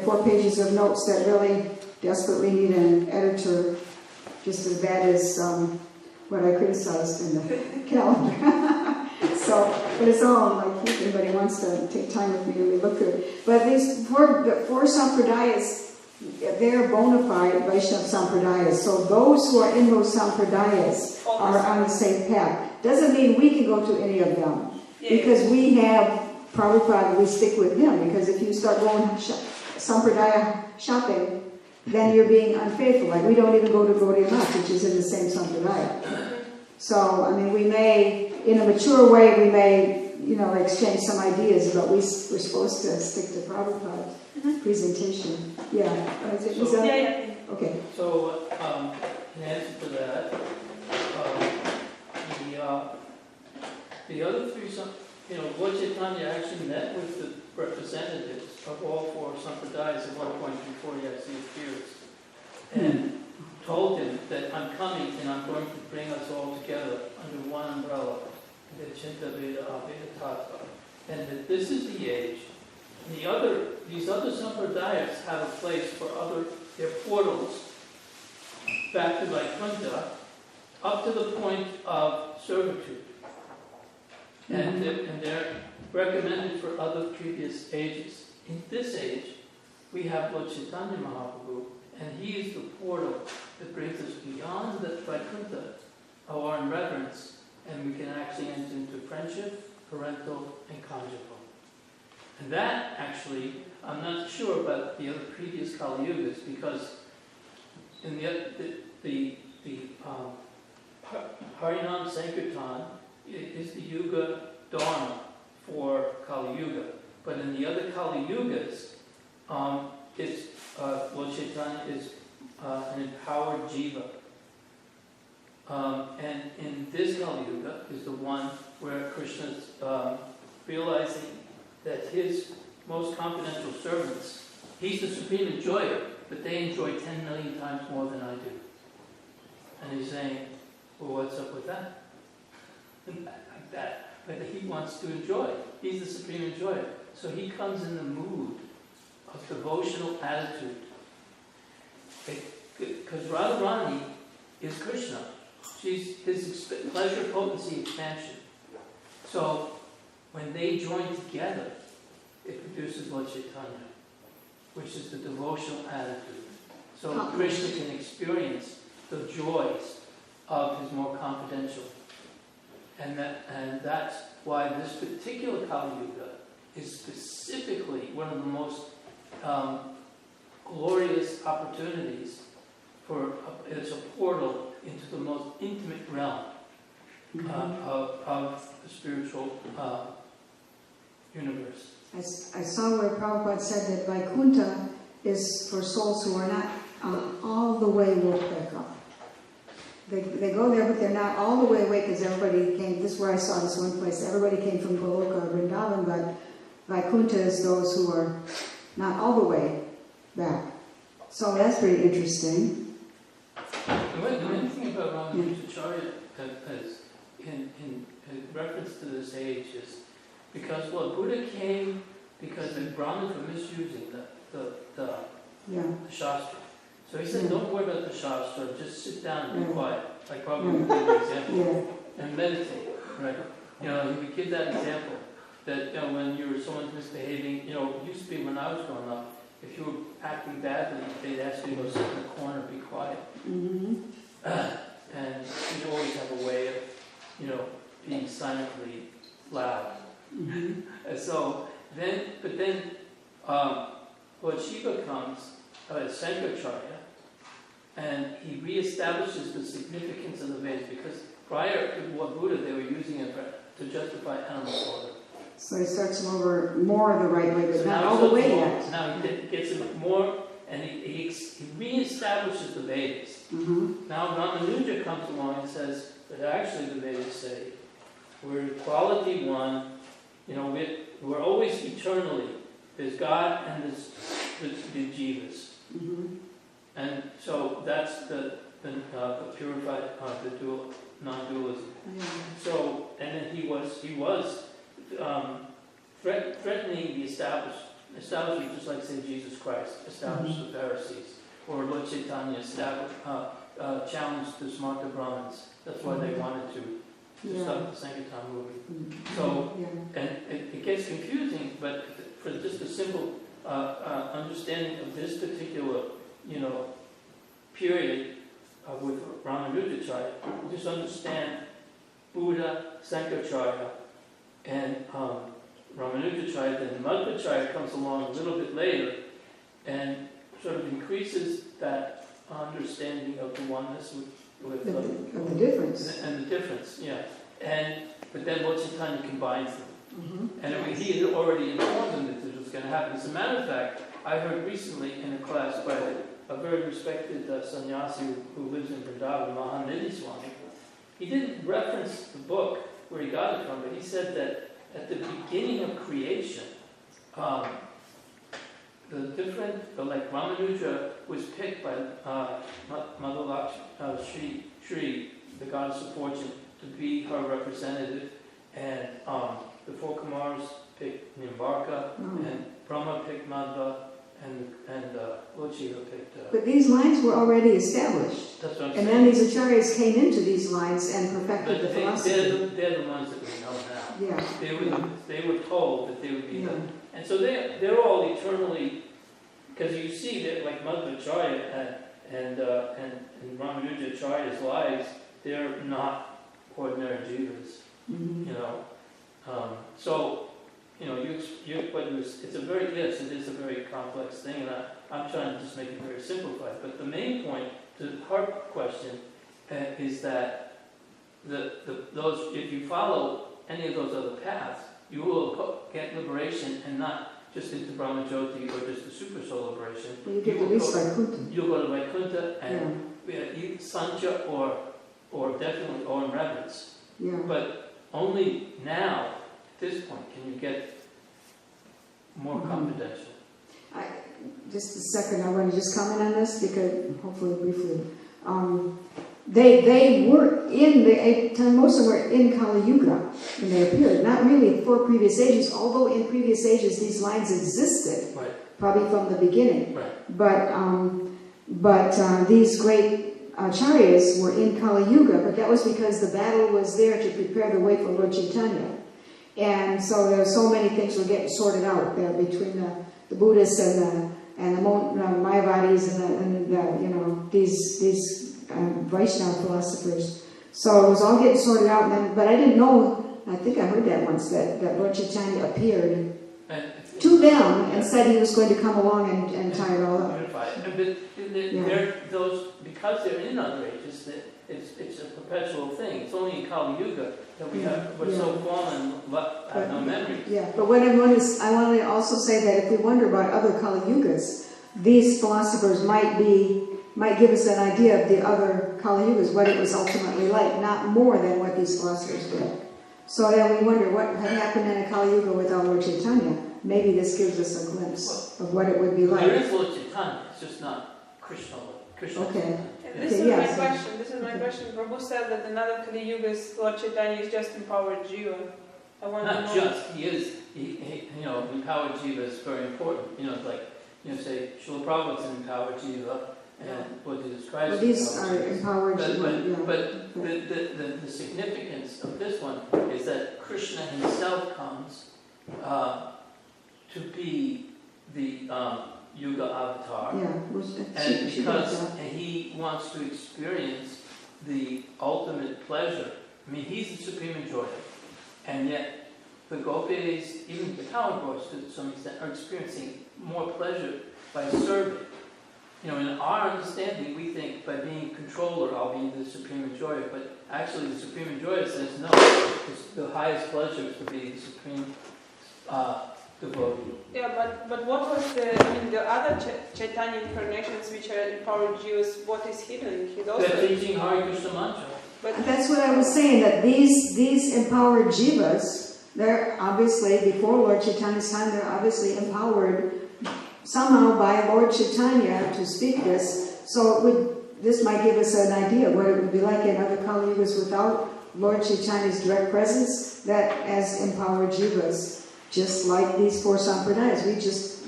4 pages of notes that really desperately need an editor, just as bad as what I criticized in the calendar. But it's all like, if anybody wants to take time with me and we look through it. But these four sampradayas, they're bona fide Vaishnava sampradayas. So those who are in those sampradayas are on the safe path. Doesn't mean we can go to any of them. Because we have Prabhupada, we stick with him. Because if you start going sampradaya shopping, then you're being unfaithful. Like we don't even go to Gaudiya Math, which is in the same sampradaya. So, I mean, we may, in a mature way, we may, exchange some ideas, but we're supposed to stick to Prabhupada's presentation. Yeah. Okay. So, in answer to that, the other three, Lord Chaitanya actually met with the representatives of all 4 sampradayas at one point before he actually appears, and told him that I'm coming and I'm going to bring us all together under one umbrella, the Chinta Veda Aveda Tattva, and that this is the age. These other sampradayas have a place for their portals back to Vaikuntha up to the point of servitude. And they're recommended for other previous ages. In this age, we have Lord Chaitanya Mahaprabhu, and he is the portal that brings us beyond the Vaikuntha, or in reverence, and we can actually enter into friendship, parental, and conjugal. And that actually, I'm not sure about the other previous Kali Yugas, because in the Harinam Sankirtan is the Yuga Dharma for Kali Yuga. But in the other Kali Yugas, it's Lord Chaitanya is an empowered jiva. And in this Kali Yuga is the one where Krishna's realizing that his most confidential servants, he's the supreme enjoyer, but they enjoy 10 million times more than I do. And he's saying, well, what's up with that? Like that. But he wants to enjoy. He's the supreme enjoyer. So he comes in the mood of devotional attitude. Because Radharani is Krishna. She's his pleasure, potency, expansion. So when they join together, it produces Lord Chaitanya, which is the devotional attitude. So Krishna can experience the joys of his more confidential. And that's why this particular Kali Yuga is specifically one of the most glorious opportunities for it's a portal into the most intimate realm of the spiritual universe. I saw where Prabhupada said that Vaikuntha is for souls who are not all the way woke back up. They go there, but they're not all the way awake, because everybody came. This is where I saw this one place. Everybody came from Goloka, Vrindavan, but Vaikuntha is those who are not all the way back. So that's pretty interesting. The main thing about Ramanujacharya in reference to this age is because Buddha came because the Brahmins were misusing the Shastra. So he said, don't worry about the Shastra, just sit down and be quiet. Like Prabhupada gave an example. And meditate, right? He would give that example that when someone's misbehaving, it used to be when I was growing up, if you were acting badly, they'd ask you to go sit in the corner, be quiet. Mm-hmm. And you always have a way of, being silently loud. Mm-hmm. And so then, Lord Shiva comes as Sankaracharya, and he reestablishes the significance of the Vedas, because prior to Buddha, they were using it to justify animal slaughter. So he starts them over more the right way, but not all the way yet. Now he gets it more, and he reestablishes the Vedas. Mm-hmm. Now Ramanuja comes along and says that actually the Vedas say we're quality one. We're always eternally. There's God and there's the jivas. Mm-hmm. And so that's the purified, the dual, non-dualism. Yeah. So, and then he was threatening the establishment, just like, say, Jesus Christ established the Pharisees, or Lord Chaitanya challenged the Smarta Brahmins. That's why they wanted to stop the Sankirtan movement. So, and it gets confusing, but for just a simple understanding of this particular, period with Ramanujacharya, just understand Buddha, Sankaracharya, and Ramanujacharya. Then Madhava-priya comes along a little bit later and sort of increases that understanding of the oneness with the difference. And the difference, but then Lord Chaitanya combines them. Mm-hmm. And he had already informed them that this was going to happen. As a matter of fact, I heard recently in a class by a very respected sannyasi who lives in Vrindavan, Mahanidhi Swami. He didn't reference the book where he got it from, but he said that at the beginning of creation, like Ramanuja was picked by Madhava-priya, the goddess of fortune, to be her representative, and the four Kumars picked Nimbarka, and Brahma picked Madhava, and Lord Shiva picked... But these lines were already established. That's what I'm and saying. Then these acharyas came into these lines and perfected the philosophy. They're the ones that we know now. Yeah. They were told that they would be them. And so they're all eternally... Because you see that, like Madhava-priya and Ramanujacharya's lives, they're not ordinary jivas. Mhm. You know, so you know, it's a very, yes, it is a very complex thing, and I'm trying to just make it very simplified. But the main point to her question is that those, if you follow any of those other paths, you will get liberation, and not just into Brahma Jyoti or just the super soul liberation. Well, you get to reach Vaikuntha. You'll go to Vaikuntha and you sancha or definitely or in reverence. Yeah. But only now, at this point, can you get more confidential. Just a second, I want to just comment on this, because hopefully briefly. They were in the time, most of them were in Kali Yuga when they appeared, not really for previous ages, although in previous ages these lines existed, Right. probably from the beginning. Right. But these great acharyas were in Kali Yuga, but that was because the battle was there to prepare the way for Lord Chaitanya. And so there were so many things were getting sorted out there between the Buddhists and the Mayavadis and these Vaishnava philosophers. So it was all getting sorted out. But I didn't know. I think I heard that once that Lord Chaitanya appeared to them and said he was going to come along and tie it all up. They're those, because they're in other ages, that it's a perpetual thing. It's only in Kali Yuga that we're so fallen, have no memory. Yeah, but what I want to also say that if we wonder about other Kali Yugas, these philosophers might give us an idea of the other Kali Yugas, what it was ultimately like, not more than what these philosophers did. So then we wonder what had happened in a Kali Yuga without Lord Chaitanya. Maybe this gives us a glimpse of what it would be like. There is Lord Chaitanya, it's just not Krishna. Okay. This is my question. This is my question. Prabhu said that another Kali Yuga's Lord Chaitanya is just empowered jiva. I want to know. Not just, he is, empowered jiva is very important. Say, Srila Prabhupada's an empowered jiva, and what he describes. Well, these are empowered jiva. But the significance of this one is that Krishna himself comes to be the Yuga avatar, and because he wants to experience the ultimate pleasure. I mean, he's the supreme enjoyer, and yet the gopis, even the cowherd boys to some extent, are experiencing more pleasure by serving. In our understanding, we think by being controller, I'll be the supreme enjoyer, but actually the supreme enjoyer says no. The highest pleasure is to be the supreme devotee. Yeah, but what was the other Chaitanya incarnations which are empowered jivas, what is he doing? He's also They're teaching Hare Krishna mantra. But that's what I was saying, that these empowered jivas, they're obviously, before Lord Chaitanya's time, they're obviously empowered somehow by Lord Chaitanya to speak this. So this might give us an idea of what it would be like in other Kali Yugas without Lord Chaitanya's direct presence, that as empowered jivas. Just like these four sampradayas,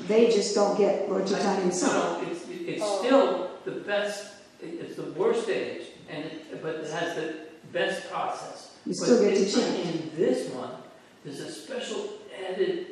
they just don't get Lord Chaitanya himself. It's still the best. It's the worst age, but it has the best process. You still get to change. In this one, there's a special added.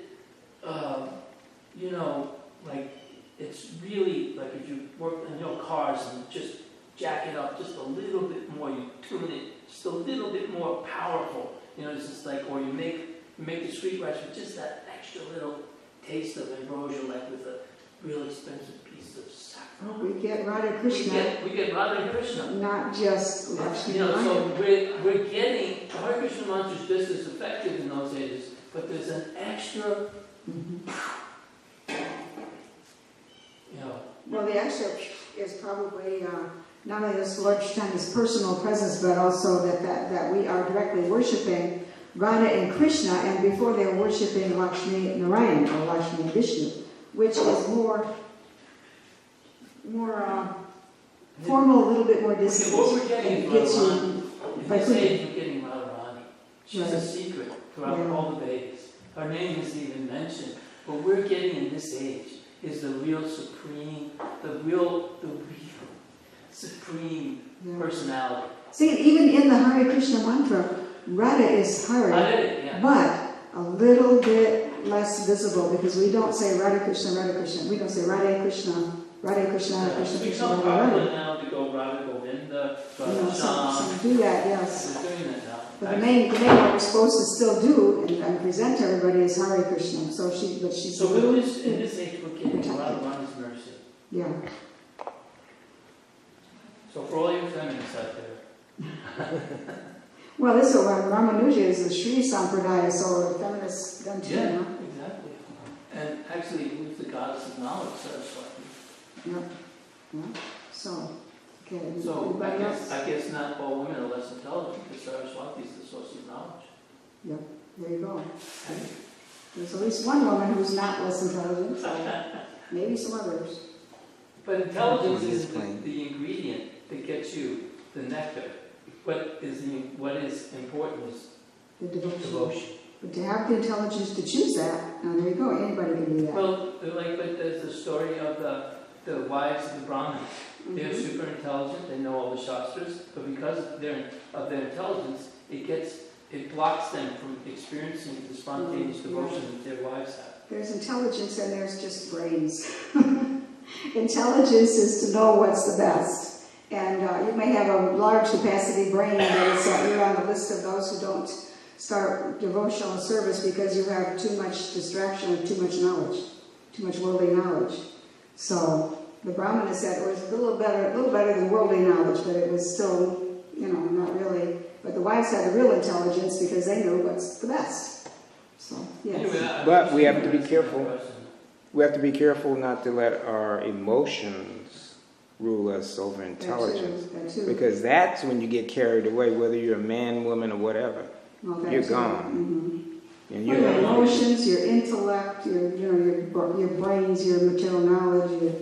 Like it's really like if you work on cars and just jack it up just a little bit more, you tune it just a little bit more powerful. It's just like, or you make the street rice with just that extra little taste of ambrosia, like with a real expensive piece of saffron. Oh, we get Radha Krishna. We get Radha Krishna. Not just Lakshmi. So we're getting Hare Krishna mantra is just as effective in those ages, but there's an extra. Well, the extra is probably not only this Lord Chaitanya's personal presence, but also that we are directly worshiping Radha and Krishna, and before they were worshipping Lakshmi Narayan or Lakshmi Vishnu, which is more formal, a little bit more distant. What we're getting is you're getting Radharani. She's a secret throughout all the Vedas. Her name isn't even mentioned. What we're getting in this age is the real supreme, the real supreme personality. See, even in the Hare Krishna mantra, Radha is Hare, but a little bit less visible, because we don't say Radha Krishna, Radha Krishna. We don't say Radha Krishna, Radha Krishna, Radha Krishna, Krishna, Radha Radha. Now to go Radha Govinda, Radha Some do that, yes. They're doing that now. But the main what we're supposed to still do and present to everybody is Hare Krishna. So she's So in this age, we're getting Radharani's mercy. Yeah. So for all you feminists out there. Well, this is what Ramanuja is the Sri Sampradaya, so feminists done too, Yeah, huh? exactly. And actually, who's the goddess of knowledge, Saraswati? Yeah. Yeah. So, okay. So Anybody else? I guess not all women are less intelligent because Saraswati is the source of knowledge. Yep. There you go. There's at least one woman who's not less intelligent, so maybe some others. But intelligence is the ingredient that gets you the nectar. What is important is The devotion. But to have the intelligence to choose that, now there you go, anybody can do that. Well, but there's the story of the wives of the Brahmins. They're super intelligent, they know all the Shastras, but because of their intelligence, it blocks them from experiencing the spontaneous devotion that their wives have. There's intelligence and there's just brains. Intelligence is to know what's the best. And you may have a large capacity brain, but you're on the list of those who don't start devotional service because you have too much distraction or too much knowledge, too much worldly knowledge. So the Brahmana said it was a little better than worldly knowledge, but it was still, not really. But the wives had the real intelligence because they knew what's the best. So, yes. Anyway, But we have to be careful. We have to be careful not to let our emotions rule us over intelligence. That too. Because that's when you get carried away, whether you're a man, woman, or whatever. Well, You're too. gone. And Well, your emotions, your intellect, your brains, your material knowledge,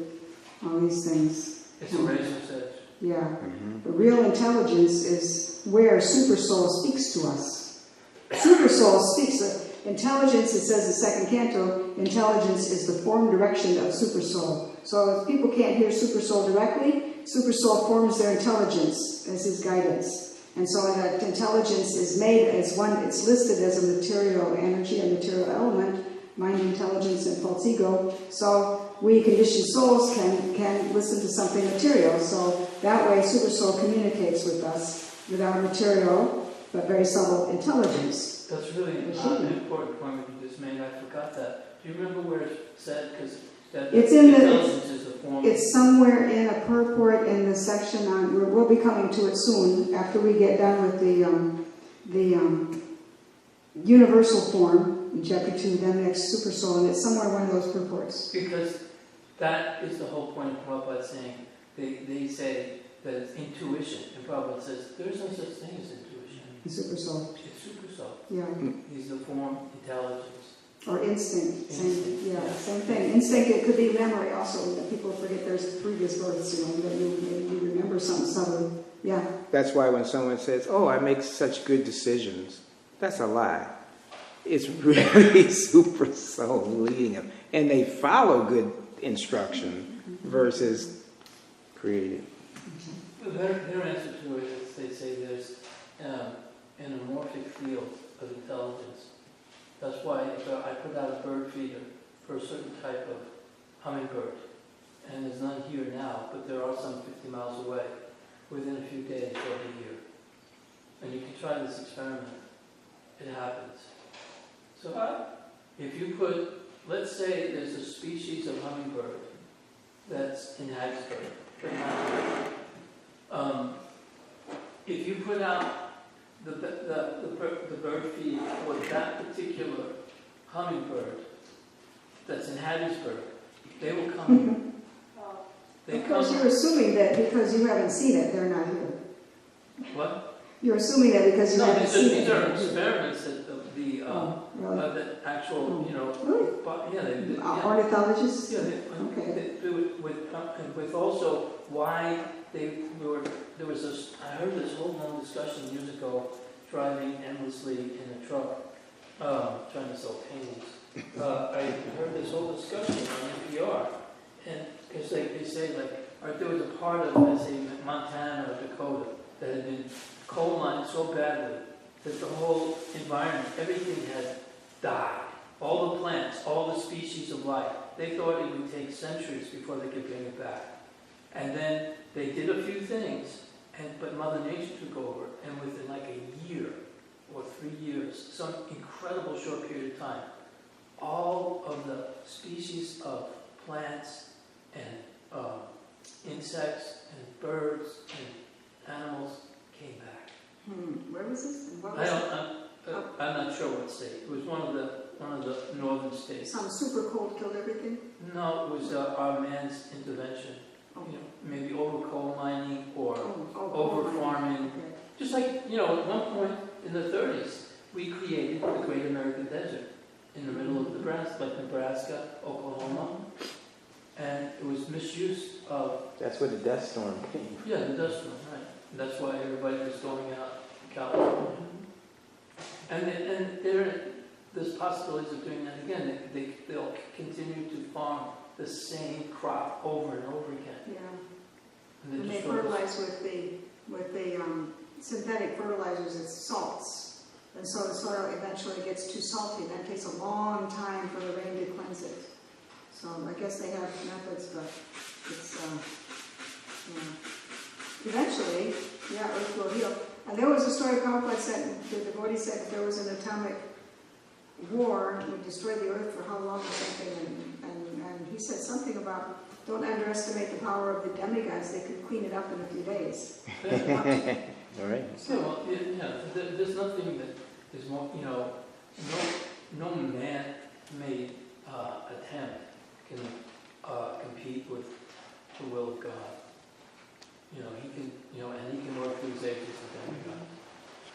all these things. it's a razor's edge. Yeah. The real intelligence is where Super Soul speaks to us. Super Soul speaks. Intelligence, it says in second canto, intelligence is the form direction of Super Soul. So if people can't hear Super Soul directly, Super Soul forms their intelligence as his guidance. And so that intelligence is made as one, it's listed as a material energy, a material element, mind, intelligence, and false ego. So we conditioned souls can listen to something material. So that way Super Soul communicates with us with our material, but very subtle intelligence. That's really an important point that you just made. I forgot that. Do you remember where it said? Because It's in intelligence is a form. It's somewhere in a purport in the section on. We'll be coming to it soon after we get done with the universal form in chapter 2. Then next Super Soul, and it's somewhere one of those purports. Because that is the whole point of Prabhupada saying. They say that it's intuition, and Prabhupada says there is no such thing as intuition. The Super Soul. It's Super Soul. Yeah. He's the form intelligence. Or instinct. Instinct, Yeah, same thing. Instinct, it could be memory also. That people forget there's previous births, that you remember something subtly. Yeah. That's why when someone says, "Oh, I make such good decisions," that's a lie. It's really Super Soul leading them. And they follow good instruction versus creating. Their answer to it is they say there's an amorphic field of intelligence. That's why if I put out a bird feeder for a certain type of hummingbird, and there's none here now, but there are some 50 miles away, within a few days they'll be here. And you can try this experiment. It happens. So if you put, let's say there's a species of hummingbird that's in Hattiesburg, but not here. If you put out the bird feed for that particular hummingbird that's in Hattiesburg, they will come here. Of course, you're assuming that because you haven't seen it, they're not here. What? You're assuming that because you haven't seen it. These are experiments that the actual, Really? Ornithologists? Yeah, Okay. they do it with also why there was I heard this whole long discussion years ago, driving endlessly in a truck, trying to sell paintings. I heard this whole discussion on NPR, and because they say there was a part of, let's say, Montana or Dakota that had been coal mined so badly that the whole environment, everything had died. All the plants, all the species of life. They thought it would take centuries before they could bring it back. And then they did a few things, but Mother Nature took over, and within like a year, or 3 years, some incredible short period of time, all of the species of plants and insects and birds and animals came back. Where was this? And what I was don't, I'm not sure what state. It was one of the northern it? states. Some super cold killed everything? No, it was our man's intervention. Oh. You know, maybe over coal mining or over over farming. Okay. Just like, you know, at one point in the 30s, we created the Great American Desert in the middle of Nebraska, like Nebraska, Oklahoma, and it was misuse of... That's where the dust storm came. Yeah, the dust storm, right. That's why everybody was going out to California. And there's possibilities of doing that again. They'll continue to farm the same crop over and over again. Yeah. And And they fertilize with the synthetic fertilizers, it's salts. And so the soil eventually gets too salty. That takes a long time for the rain to cleanse it. So I guess they have methods, but it's, eventually, Earth will heal. And there was a story of Prabhupada said, the devotee said if there was an atomic war, it would destroy the Earth for how long or something. And he said something about, don't underestimate the power of the demigods. They could clean it up in a few days. All right. Yeah, well, there's nothing that is more, you know, no man-made attempt can compete with the will of God. You know, he can, you know, and he can work through his agents with demigods.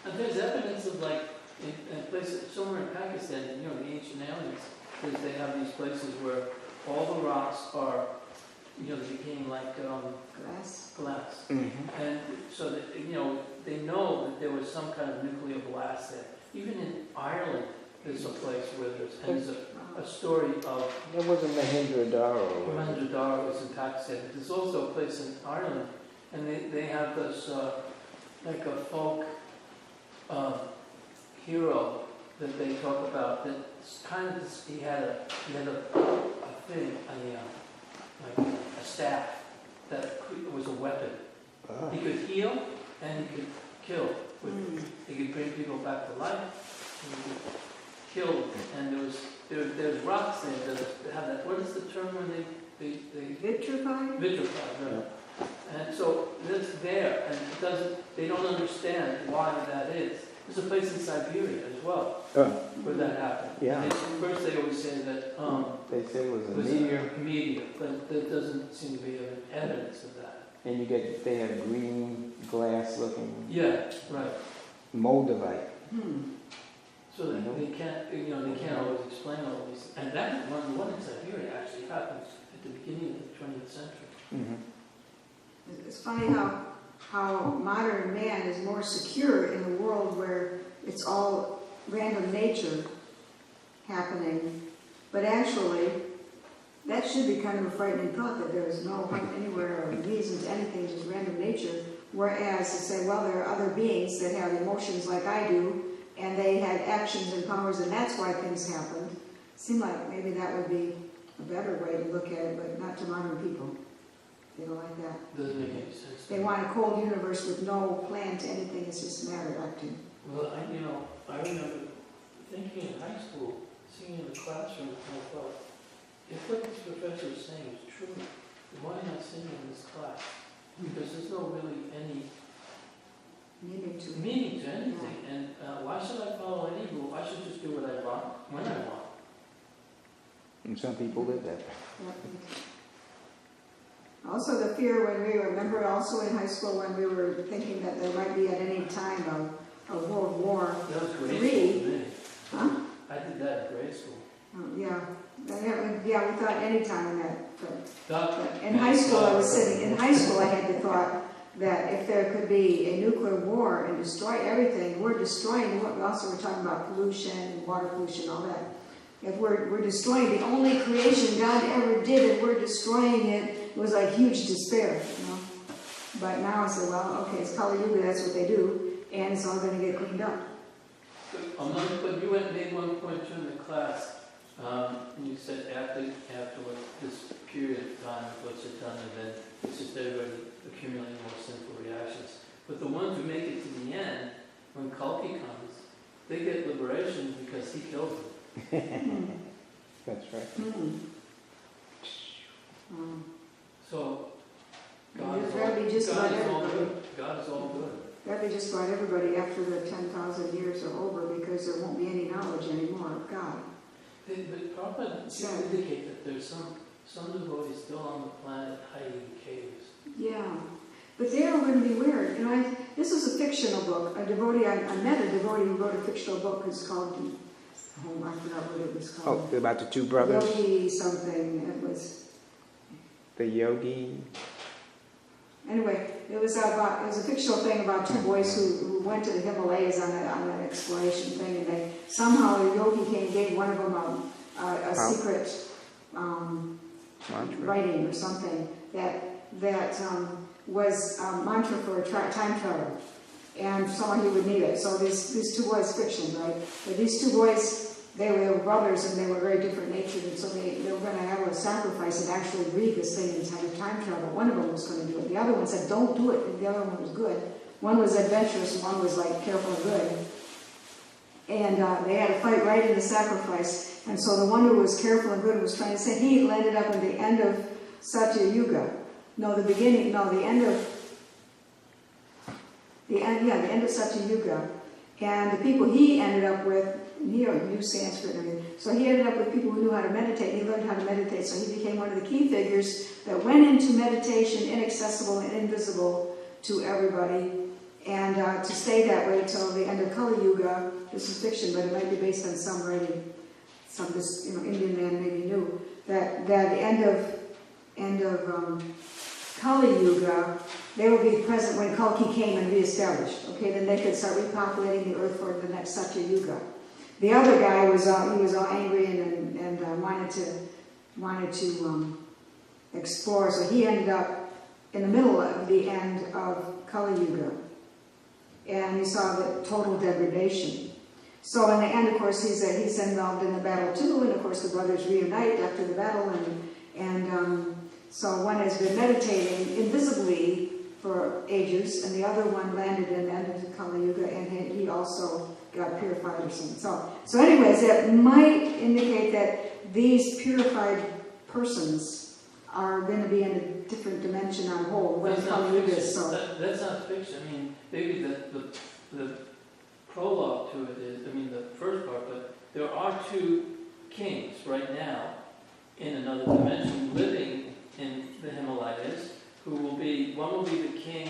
And there's evidence of, like, in places, somewhere in Pakistan, you know, the ancient aliens, because they have these places where all the rocks are, you know, they became like Glass. Mm-hmm. And so that, you know that there was some kind of nuclear blast there. Even in Ireland, there's a place where there's a story of That wasn't Mahendra-Dara. Mohenjo-daro was in Pakistan. There's also a place in Ireland, and they have this like a folk hero that they talk about. That's kind of this, he had a thing, like a staff that was a weapon. Ah. He could heal and he could kill. He could bring people back to life. And he could kill. And there's rocks there that have that. What is the term when they Vitrified? vitrified? Right? And so it's there, and it doesn't. They don't understand why that is. There's a place in Siberia as well where that happened. Yeah. And first they always say that They say it was a it was meteor. a meteor, but there doesn't seem to be evidence of that. And they have green glass looking Yeah, right. moldavite. So that they can't, you know, they can't always explain all these. And that one in Siberia actually happened at the beginning of the 20th century. Mm-hmm. It's funny how modern man is more secure in a world where it's all random nature happening. But actually, that should be kind of a frightening thought that there is no anywhere or reason to anything, just random nature. Whereas to say, well, there are other beings that have emotions like I do, and they had actions and powers, and that's why things happened. Seemed like maybe that would be a better way to look at it, but not to modern people. They don't like that. Doesn't make any sense. They want a cold universe with no plan to anything. It's just matter acting. Well, I remember thinking in high school, sitting in the classroom, and I thought, if what this professor is saying is true, then why am I sitting in this class? Because there's no really any Meaning to anything. And why should I follow any rule? I should just do what I want, when I want. And some people live that way. Also the fear when we remember also in high school when we were thinking that there might be at any time a World War That was grade III. school to me. Huh? I did that in grade school. Yeah. Yeah, we thought any time in that. Doctor. In high school I had the thought that if there could be a nuclear war and destroy everything, we're destroying what we also were talking about pollution, water pollution, all that. If we're destroying the only creation God ever did and we're destroying it, it was like huge despair, you know. But now I say, well, okay, it's Kali Yuga, that's what they do, and it's all going to get cleaned up. But you made one point during the class. You said after this period of time, what's it done, and then it's just everybody accumulating more sinful reactions. But the ones who make it to the end, when Kalki comes, they get liberation because he killed them. That's right. Mm. So, It's gotta be just about everybody. good. God is all good. That'd be just about everybody after the 10,000 years are over, because there won't be any knowledge anymore of God. But Prabhupada seems to indicate that there's some devotees still on the planet hiding in caves. Yeah, but they are going to be weird. You know, this is a fictional book. A devotee, I met a devotee who wrote a fictional book. It's called, I forgot what it was called. Oh, about the two brothers? Yogi something. It was. The yogi? Anyway, it was a fictional thing about two boys who went to the Himalayas on an exploration thing, and they somehow a yogi came and gave one of them a secret writing or something that was a mantra for time travel, and someone he would need it. So these two boys, fiction, right? But these two boys, they were brothers, and they were very different natured, and so they were going to have a sacrifice and actually read this thing in time travel. One of them was going to do it. The other one said, don't do it, and the other one was good. One was adventurous, and one was like careful and good. And they had a fight right in the sacrifice. And so the one who was careful and good was trying to say, he landed up at the end of Satya Yuga. The end of Satya Yuga. And the people he ended up with, he knew Sanskrit and everything, so he ended up with people who knew how to meditate. He learned how to meditate, so he became one of the key figures that went into meditation, inaccessible and invisible to everybody, and to stay that way till the end of Kali Yuga. This is fiction, but it might be based on some writing. This Indian man maybe knew that the end of Kali Yuga, they will be present when Kalki came and reestablished. Okay, then they could start repopulating the earth for the next Satya Yuga. The other guy was all angry and wanted to explore, so he ended up in the middle of the end of Kali Yuga, and he saw the total degradation. So in the end, of course, he's involved in the battle too, and of course the brothers reunite after the battle, and so one has been meditating invisibly for ages, and the other one landed in the end of the Kali Yuga, and he also got purified or something. So anyways, that might indicate that these purified persons are going to be in a different dimension on hold when Kali Yuga is so. That's not fiction. I mean, maybe the prologue to it is, the first part, but there are two kings right now in another dimension living in the Himalayas, one will be the king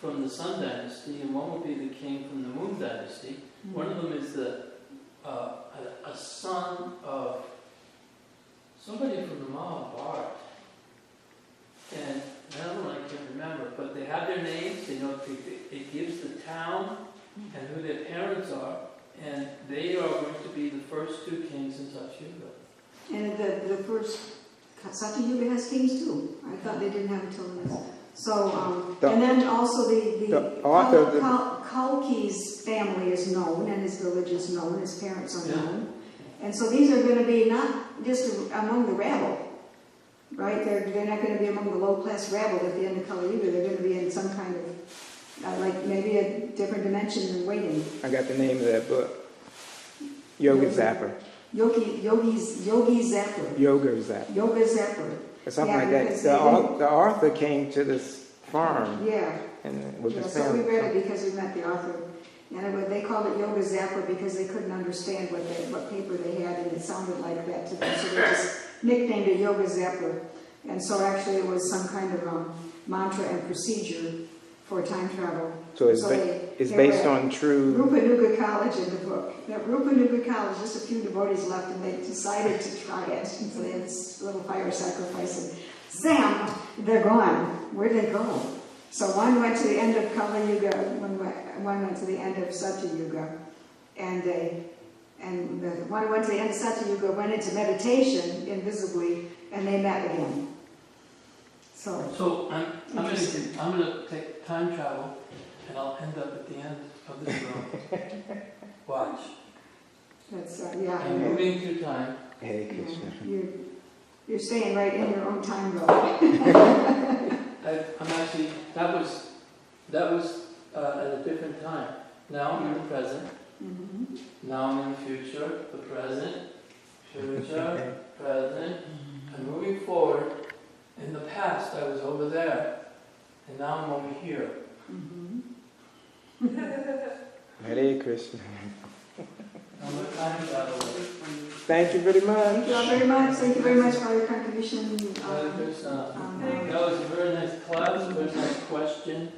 from the Sun Dynasty, and one will be the king from the Moon Dynasty. Mm-hmm. One of them is a son of somebody from the Mahabharata, and another one I can't remember, but they have their names, it gives the town and who their parents are, and they are going to be the first two kings in Satya Yuga. And the first Satya Yuga has kings too. I thought they didn't have until this. So, and then also the author, Kalki's family is known, and his village is known, his parents are known. And so these are going to be not just among the rabble, right? They're not going to be among the low-class rabble at the end of Kali Yuga. They're going to be in some kind of, like maybe a different dimension than waiting. I got the name of that book. Yoga Zapper. Yogi Zapper. Yoga Zapper. Yoga Zapper. Or something like that. The author came to this farm. Yeah. And with his so family. we read it because we met the author. And they called it Yoga Zapper because they couldn't understand what paper they had, and it sounded like that to them. So they just nicknamed it Yoga Zapper. And so actually it was some kind of mantra and procedure for time travel. So it's based on true... Rupanuga College in the book. At Rupanuga College, just a few devotees left, and they decided to try it. And so they had this little fire sacrifice, and zam, they're gone. Where'd they go? So one went to the end of Kali Yuga, one went to the end of Satya Yuga, and one went to the end of Satya Yuga, went into meditation invisibly, and they met again. So I'm going to take time travel, and I'll end up at the end of this room. Watch. That's I'm moving through time. Hey, Krishna. You're staying right in your own time though. I'm actually, that was at a different time. Now I'm in the present, now I'm in the future, the present, future, present, and moving forward. In the past, I was over there, and now I'm over here. Hare Krishna. I'm a time traveler. Thank you very much. Thank you all very much. Thank you very much for your contribution. Hare Krishna. That was a very nice class, very nice question.